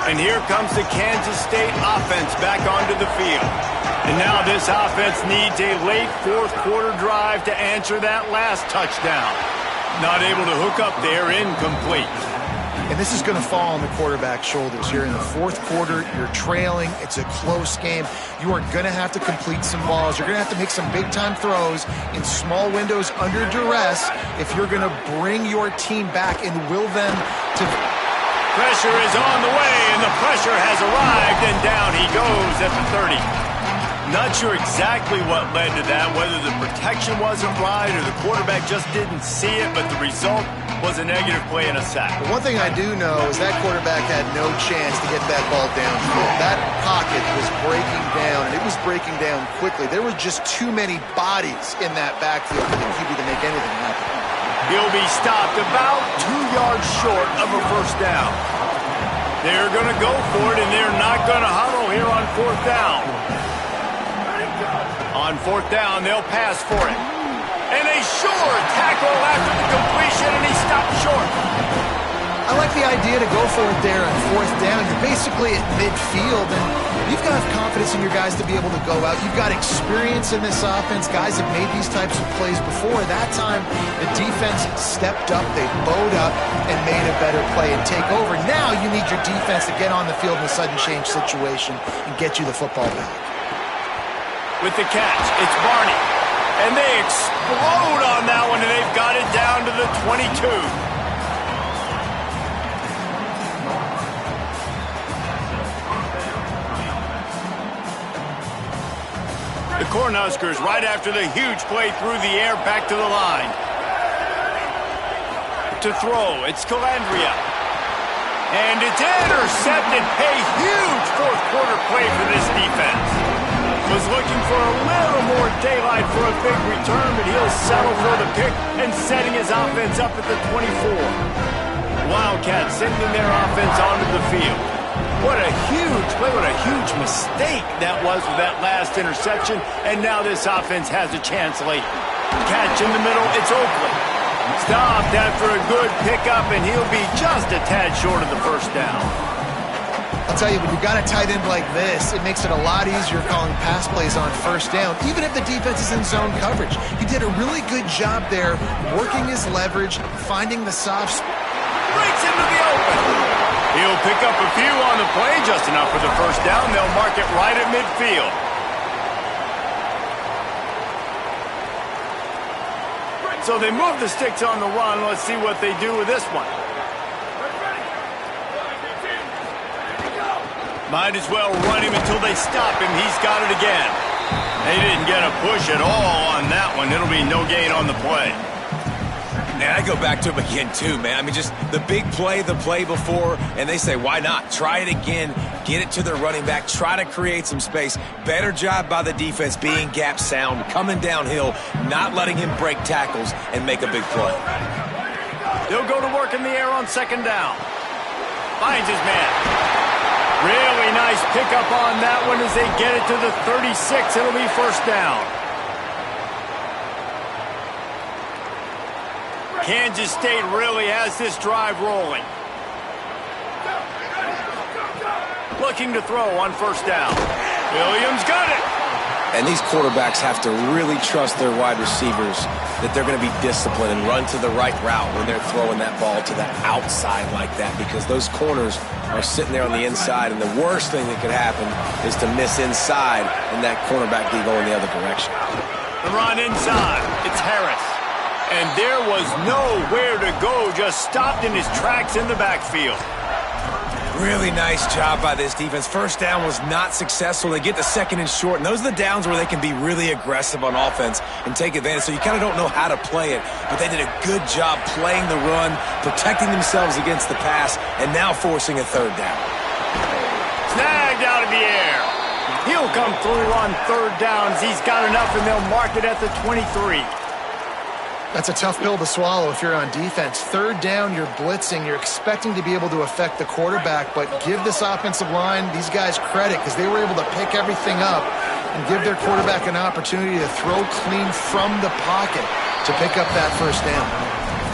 And here comes the Kansas State offense back onto the field. And now this offense needs a late fourth quarter drive to answer that last touchdown. Not able to hook up there, incomplete. And this is going to fall on the quarterback's shoulders here in the fourth quarter. You're trailing. It's a close game. You are going to have to complete some balls. You're going to have to make some big-time throws in small windows under duress if you're going to bring your team back and will them to... Pressure is on the way, and the pressure has arrived, and down he goes at the 30. Not sure exactly what led to that, whether the protection wasn't right or the quarterback just didn't see it, but the result was a negative play and a sack. But one thing I do know is that quarterback had no chance to get that ball downfield. That pocket was breaking down, and it was breaking down quickly. There were just too many bodies in that backfield for the QB to make anything happen. He'll be stopped about 2 yards short of a first down. They're going to go for it, and they're not going to huddle here on fourth down. On fourth down, they'll pass for it. And a sure tackle after the completion, and he stopped short. I like the idea to go for it there on fourth down. You're basically at midfield, and you've got to have confidence in your guys to be able to go out. You've got experience in this offense. Guys have made these types of plays before. That time, the defense stepped up. They bowed up and made a better play and take over. Now you need your defense to get on the field in a sudden change situation and get you the football back. With the catch, it's Barney. And they explode on that one, and they've got it down to the 22. The Cornhuskers right after the huge play through the air back to the line. To throw, it's Calandria. And it's intercepted. A huge fourth quarter play for this defense. Was looking for a little more daylight for a big return, but he'll settle for the pick and setting his offense up at the 24. Wildcats sending their offense onto the field. What a huge play, what a huge mistake that was with that last interception, and now this offense has a chance late. Catch in the middle, it's Oakley. Stopped after a good pickup, and he'll be just a tad short of the first down. I'll tell you, when you've got a tight end like this, it makes it a lot easier calling pass plays on first down, even if the defense is in zone coverage. He did a really good job there, working his leverage, finding the soft spot. Breaks into the open. He'll pick up a few on the play, just enough for the first down. They'll mark it right at midfield. So they move the sticks on the run. Let's see what they do with this one. Might as well run him until they stop him. He's got it again. They didn't get a push at all on that one. It'll be no gain on the play. And I go back to him again, too, man. I mean, just the big play, the play before, and they say, why not? Try it again, get it to their running back, try to create some space. Better job by the defense being gap sound, coming downhill, not letting him break tackles and make a big play. They'll go to work in the air on second down. Finds his man. Really nice pickup on that one as they get it to the 36. It'll be first down. Kansas State really has this drive rolling. Looking to throw on first down. Williams got it. And these quarterbacks have to really trust their wide receivers that they're going to be disciplined and run to the right route when they're throwing that ball to the outside like that, because those corners are sitting there on the inside, and the worst thing that could happen is to miss inside and that cornerback be going the other direction. The run inside. It's Harris. And there was nowhere to go, just stopped in his tracks in the backfield. Really nice job by this defense. First down was not successful. They get the second and short, and those are the downs where they can be really aggressive on offense and take advantage. So you kind of don't know how to play it, but they did a good job playing the run, protecting themselves against the pass, and now forcing a third down. Snagged out of the air. He'll come through on third downs. He's got enough, and they'll mark it at the 23. That's a tough pill to swallow if you're on defense. Third down, you're blitzing. You're expecting to be able to affect the quarterback, but give this offensive line, these guys, credit because they were able to pick everything up and give their quarterback an opportunity to throw clean from the pocket to pick up that first down.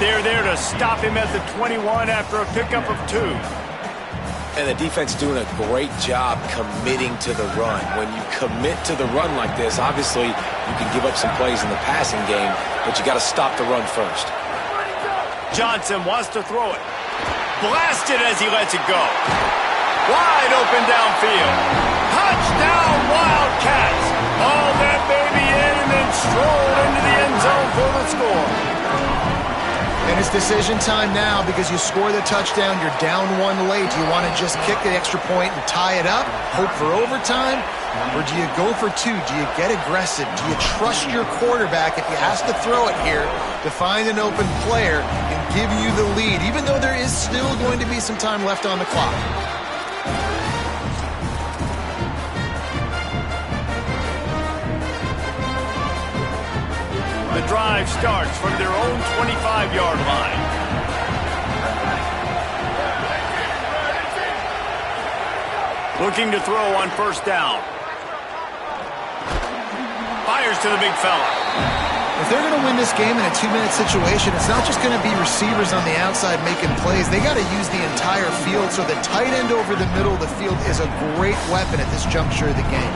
They're there to stop him at the 21 after a pickup of 2. And the defense doing a great job committing to the run. When you commit to the run like this, obviously you can give up some plays in the passing game, but you got to stop the run first. Johnson wants to throw it. Blasted as he lets it go. Wide open downfield. Touchdown Wildcats. All that baby in and then stroll into the end zone for the score. And it's decision time now because you score the touchdown, you're down 1 late. Do you want to just kick the extra point and tie it up, hope for overtime? Or do you go for 2? Do you get aggressive? Do you trust your quarterback if he has to throw it here to find an open player and give you the lead, even though there is still going to be some time left on the clock? The drive starts from their own 25-yard line. Looking to throw on first down. Fires to the big fella. If they're going to win this game in a 2-minute situation, it's not just going to be receivers on the outside making plays. They got to use the entire field, so the tight end over the middle of the field is a great weapon at this juncture of the game.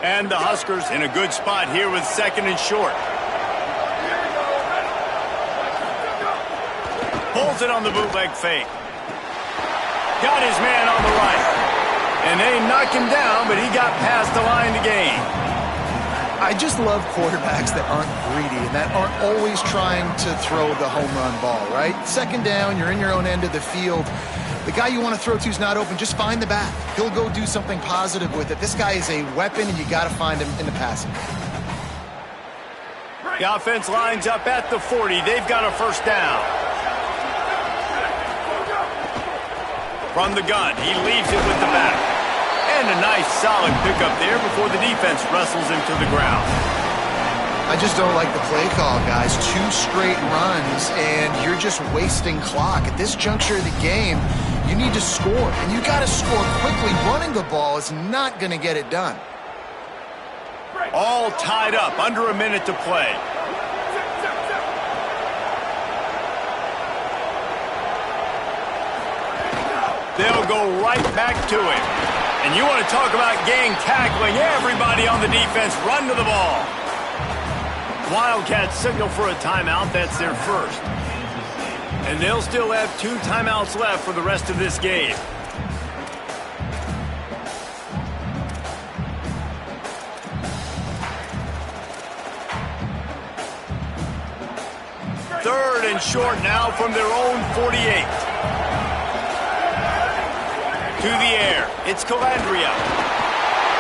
And the Huskers in a good spot here with second and short. Pulls it on the bootleg fake. Got his man on the right. And they knock him down, but he got past the line to gain. I just love quarterbacks that aren't greedy and that aren't always trying to throw the home run ball, right? Second down, you're in your own end of the field. The guy you want to throw to is not open. Just find the back. He'll go do something positive with it. This guy is a weapon, and you got to find him in the passing game. The offense lines up at the 40. They've got a first down. From the gun, he leaves it with the back. And a nice solid pickup there before the defense wrestles him to the ground. I just don't like the play call, guys. 2 straight runs, and you're just wasting clock. At this juncture of the game, you need to score, and you got to score quickly. Running the ball is not going to get it done. All tied up, under a minute to play. They'll go right back to it. And you want to talk about gang tackling. Everybody on the defense run to the ball. Wildcats signal for a timeout. That's their first. And they'll still have 2 timeouts left for the rest of this game. Third and short now from their own 48. To the air, it's Calandria.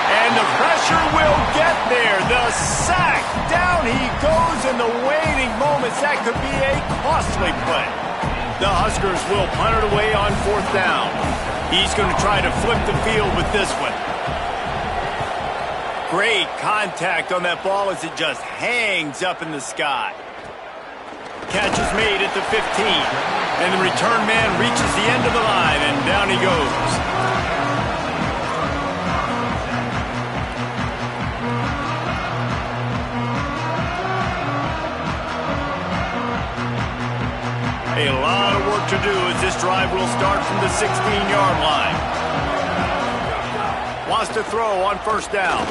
And the pressure will get there. The sack, down he goes in the waiting moments. That could be a costly play. The Huskers will punt it away on fourth down. He's going to try to flip the field with this one. Great contact on that ball as it just hangs up in the sky. Catch is made at the 15. And the return man reaches the end of the line, and down he goes. A lot of work to do as this drive will start from the 16-yard line. Wants to throw on first down.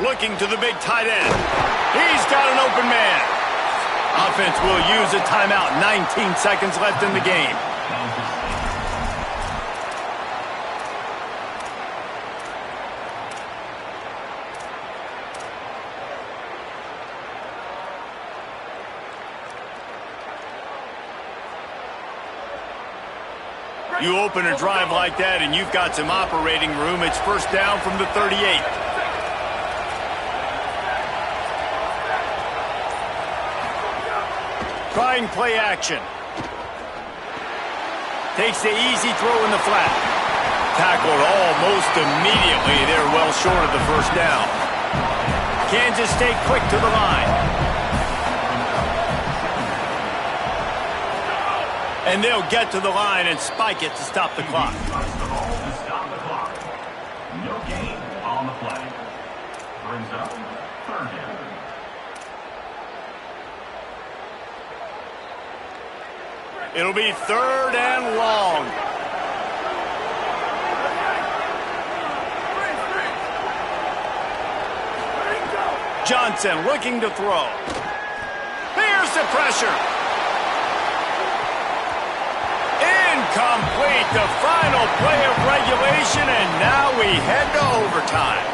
Looking to the big tight end. He's got an open man. Offense will use a timeout. 19 seconds left in the game. You open a drive like that and you've got some operating room. It's first down from the 38. Trying play action. Takes the easy throw in the flat. Tackled almost immediately. They're well short of the first down. Kansas stay quick to the line. And they'll get to the line and spike it to stop the clock. No gain on the play. Brings up third down. It'll be third and long. Johnson looking to throw. Here's the pressure. Incomplete. The final play of regulation, and now we head to overtime.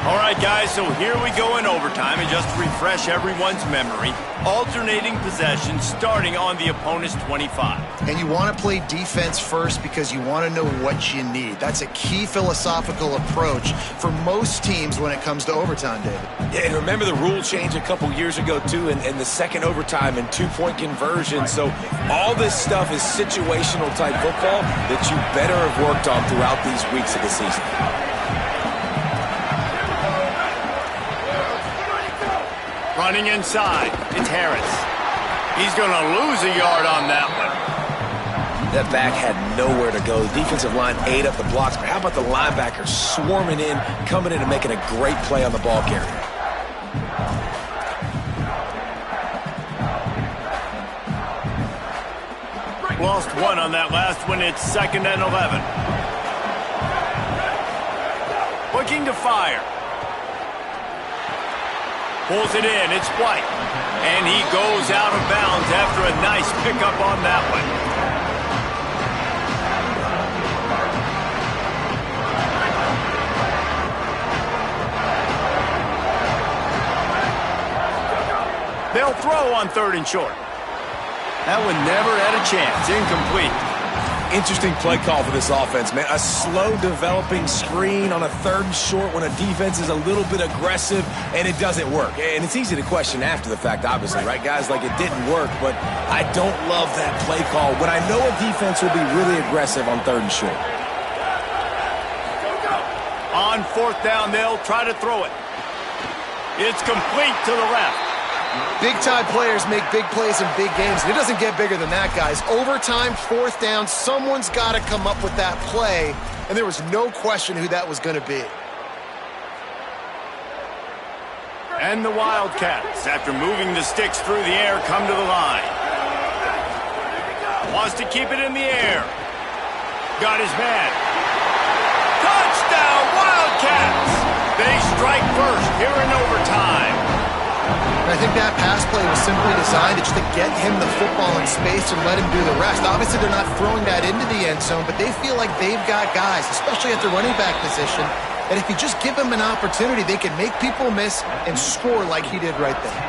All right, guys, so here we go in overtime, and just to refresh everyone's memory, alternating possession starting on the opponent's 25. And you want to play defense first because you want to know what you need. That's a key philosophical approach for most teams when it comes to overtime, David. Yeah, and remember the rule change a couple years ago, too, and the second overtime and two-point conversion. So all this stuff is situational-type football that you better have worked on throughout these weeks of the season. Running inside, it's Harris. He's going to lose a yard on that one. That back had nowhere to go. The defensive line ate up the blocks, but how about the linebackers swarming in, coming in and making a great play on the ball carrier? Lost one on that last one. It's 2nd and 11. Looking to fire. Pulls it in. It's White. And he goes out of bounds after a nice pickup on that one. They'll throw on 3rd and short. That one never had a chance. Incomplete. Interesting play call for this offense, man. A slow developing screen on a 3rd and short when a defense is a little bit aggressive and it doesn't work. And it's easy to question after the fact, obviously, right, guys? Like, it didn't work, but I don't love that play call when I know a defense will be really aggressive on 3rd and short. On 4th down, they'll try to throw it. It's complete to the left. Big-time players make big plays in big games, and it doesn't get bigger than that, guys. Overtime, 4th down, someone's got to come up with that play, and there was no question who that was going to be. And the Wildcats, after moving the sticks through the air, come to the line. Wants to keep it in the air. Got his man. Touchdown, Wildcats! They strike first here in overtime. I think that pass play was simply designed just to get him the football in space and let him do the rest. Obviously, they're not throwing that into the end zone, but they feel like they've got guys, especially at the running back position, and if you just give them an opportunity, they can make people miss and score like he did right there.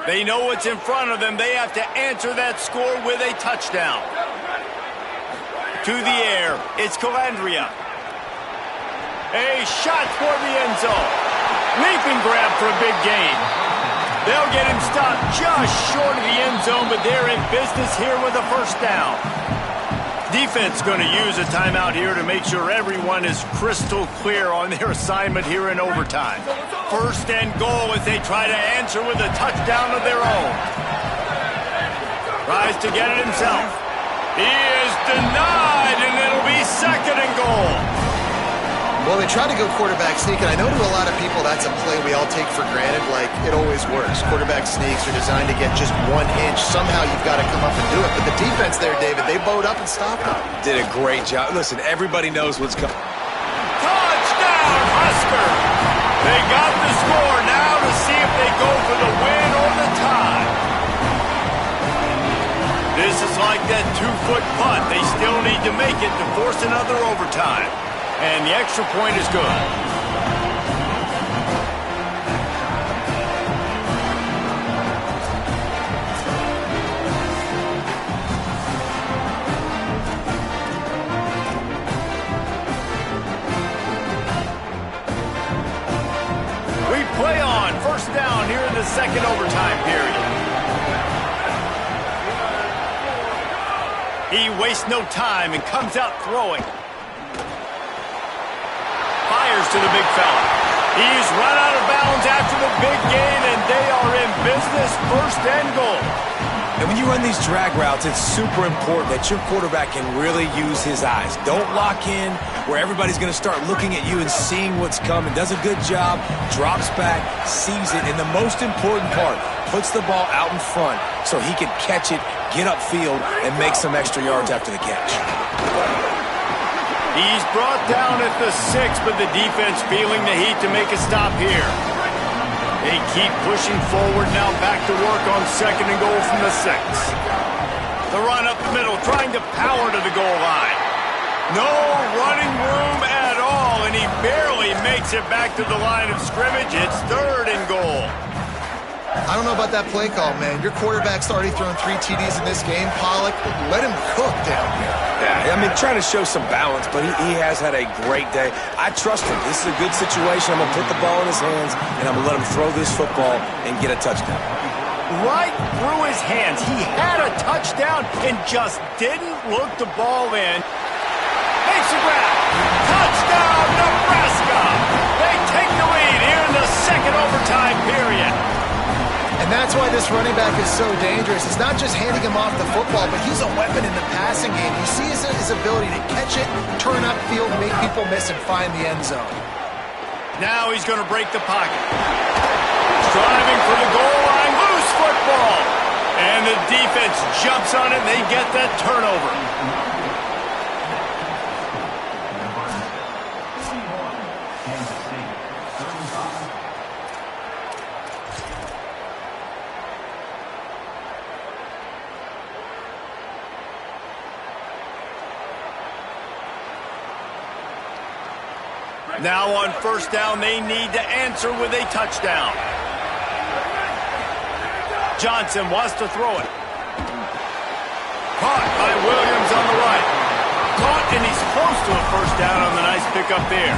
They know what's in front of them. They have to answer that score with a touchdown. To the air, it's Calandria. A shot for the end zone. Leaping grab for a big gain. They'll get him stopped just short of the end zone, but they're in business here with a first down. Defense going to use a timeout here to make sure everyone is crystal clear on their assignment here in overtime. 1st and goal as they try to answer with a touchdown of their own. Tries to get it himself. He is denied, and it'll be 2nd and goal. Well, they try to go quarterback sneak, and I know to a lot of people that's a play we all take for granted, like it always works. Quarterback sneaks are designed to get just 1 inch. Somehow you've got to come up and do it. But the defense there, David, they bowed up and stopped it. Did a great job. Listen, everybody knows what's coming. Touchdown, Husker! They got the score now to see if they go for the win or the tie. This like that 2-foot punt. They still need to make it to force another overtime. And the extra point is good. Play on. First down here in the second overtime period. He wastes no time and comes out throwing. Fires to the big fella. He's run out of bounds after the big gain, and they are in business. First and goal. And when you run these drag routes, it's super important that your quarterback can really use his eyes. Don't lock in where everybody's going to start looking at you and seeing what's coming. Does a good job, drops back, sees it, and the most important part, puts the ball out in front so he can catch it, get upfield, and make some extra yards after the catch. He's brought down at the 6, but the defense feeling the heat to make a stop here. They keep pushing forward now, back to work on second and goal from the 6. The run up the middle, trying to power to the goal line. No running room at all, and he barely makes it back to the line of scrimmage. It's third and goal. I don't know about that play call, man. Your quarterback's already thrown 3 TDs in this game. Pollock, let him cook down here. Yeah, I mean, trying to show some balance, but he has had a great day. I trust him. This is a good situation. I'm going to put the ball in his hands, and I'm going to let him throw this football and get a touchdown. Right through his hands. He had a touchdown and just didn't look the ball in. Makes a grab. Touchdown, Nebraska! They take the lead here in the second overtime period. And that's why this running back is so dangerous. It's not just handing him off the football, but he's a weapon in the passing game. You see his ability to catch it, turn upfield, make people miss, and find the end zone. Now he's going to break the pocket. Driving for the goal line, loose football. And the defense jumps on it, and they get that turnover. Now on first down, they need to answer with a touchdown. Johnson wants to throw it. Caught by Williams on the right. Caught, and he's close to a first down on the nice pickup there.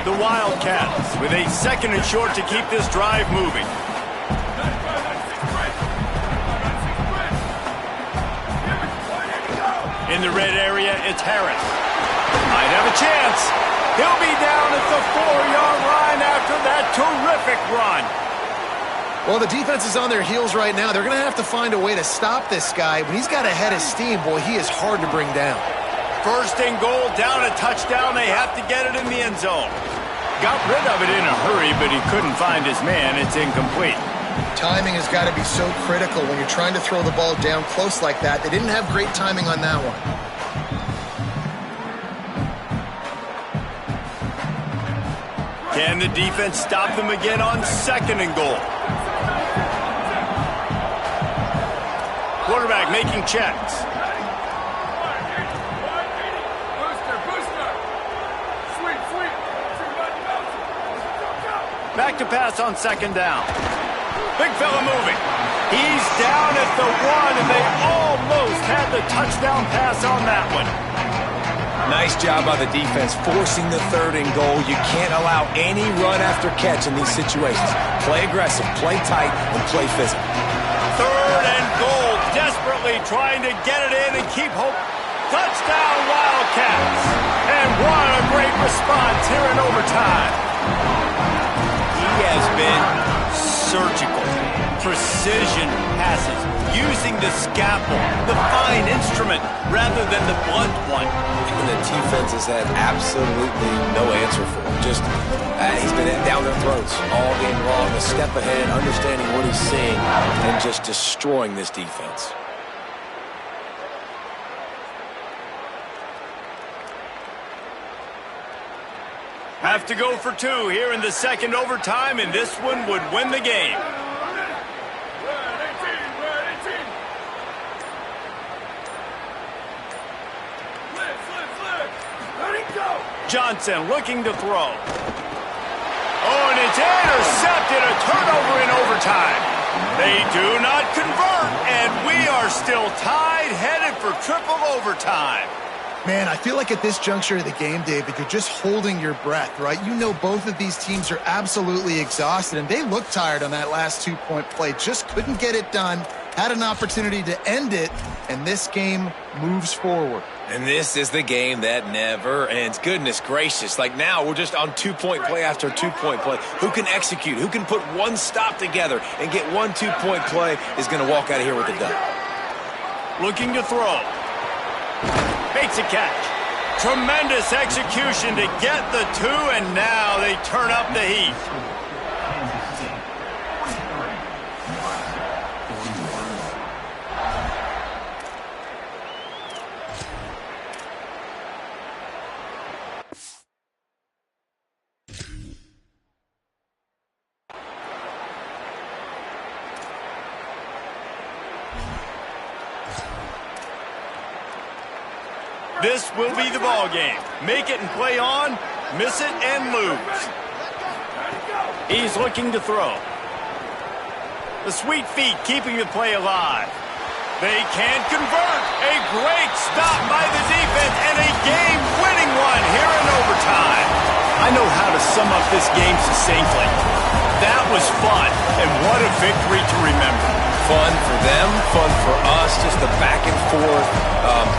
The Wildcats with a second and short to keep this drive moving. In the red area, it's Harris. Might have a chance. He'll be down at the 4-yard line after that terrific run. Well, the defense is on their heels right now. They're going to have to find a way to stop this guy. When he's got a head of steam, boy, he is hard to bring down. First and goal, down a touchdown. They have to get it in the end zone. Got rid of it in a hurry, but he couldn't find his man. It's incomplete. Timing has got to be so critical when you're trying to throw the ball down close like that. They didn't have great timing on that one. Can the defense stop them again on second and goal? Quarterback making checks. Back to pass on second down. Big fella moving. He's down at the 1, and they almost had the touchdown pass on that one. Nice job by the defense forcing the third and goal. You can't allow any run after catch in these situations. Play aggressive, play tight, and play physical. Third and goal, desperately trying to get it in and keep hope. Touchdown, Wildcats. And what a great response here in overtime. He has been surgical, precision passes, using the scalpel, the fine instrument, rather than the blunt one. And the defense has had absolutely no answer for him. Just, he's been down their throats all game long, a step ahead, understanding what he's seeing, and just destroying this defense. Have to go for two here in the second overtime, and this one would win the game. Johnson looking to throw. Oh, and it's intercepted. A turnover in overtime. They do not convert, and we are still tied, headed for triple overtime. Man, I feel like at this juncture of the game, David, you're just holding your breath, right? You know both of these teams are absolutely exhausted, and they look tired on that last two-point play. Just couldn't get it done. Had an opportunity to end it, and this game moves forward. And this is the game that never ends. Goodness gracious. Like now, we're just on two-point play after two-point play. Who can execute? Who can put one stop together and get one two-point play is going to walk out of here with a dub. Looking to throw. Makes a catch. Tremendous execution to get the two, and now they turn up the heat. This will be the ball game. Make it and play on, miss it and lose. He's looking to throw. The sweet feet keeping the play alive. They can't convert. A great stop by the defense and a game-winning one here in overtime. I know how to sum up this game succinctly. That was fun, and what a victory to remember. Fun for them, fun for us, just the back and forth,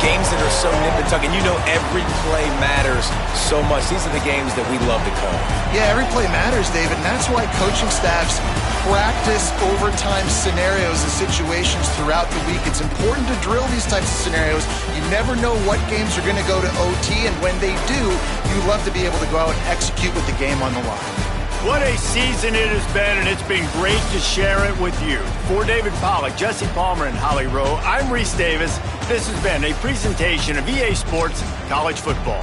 games that are so nip and tuck, and you know every play matters so much. These are the games that we love to call. Yeah, every play matters, David, and that's why coaching staffs practice overtime scenarios and situations throughout the week. It's important to drill these types of scenarios. You never know what games are going to go to OT, and when they do, you love to be able to go out and execute with the game on the line. What a season it has been, and it's been great to share it with you. For David Pollack, Jesse Palmer, and Holly Rowe, I'm Reese Davis. This has been a presentation of EA Sports College Football.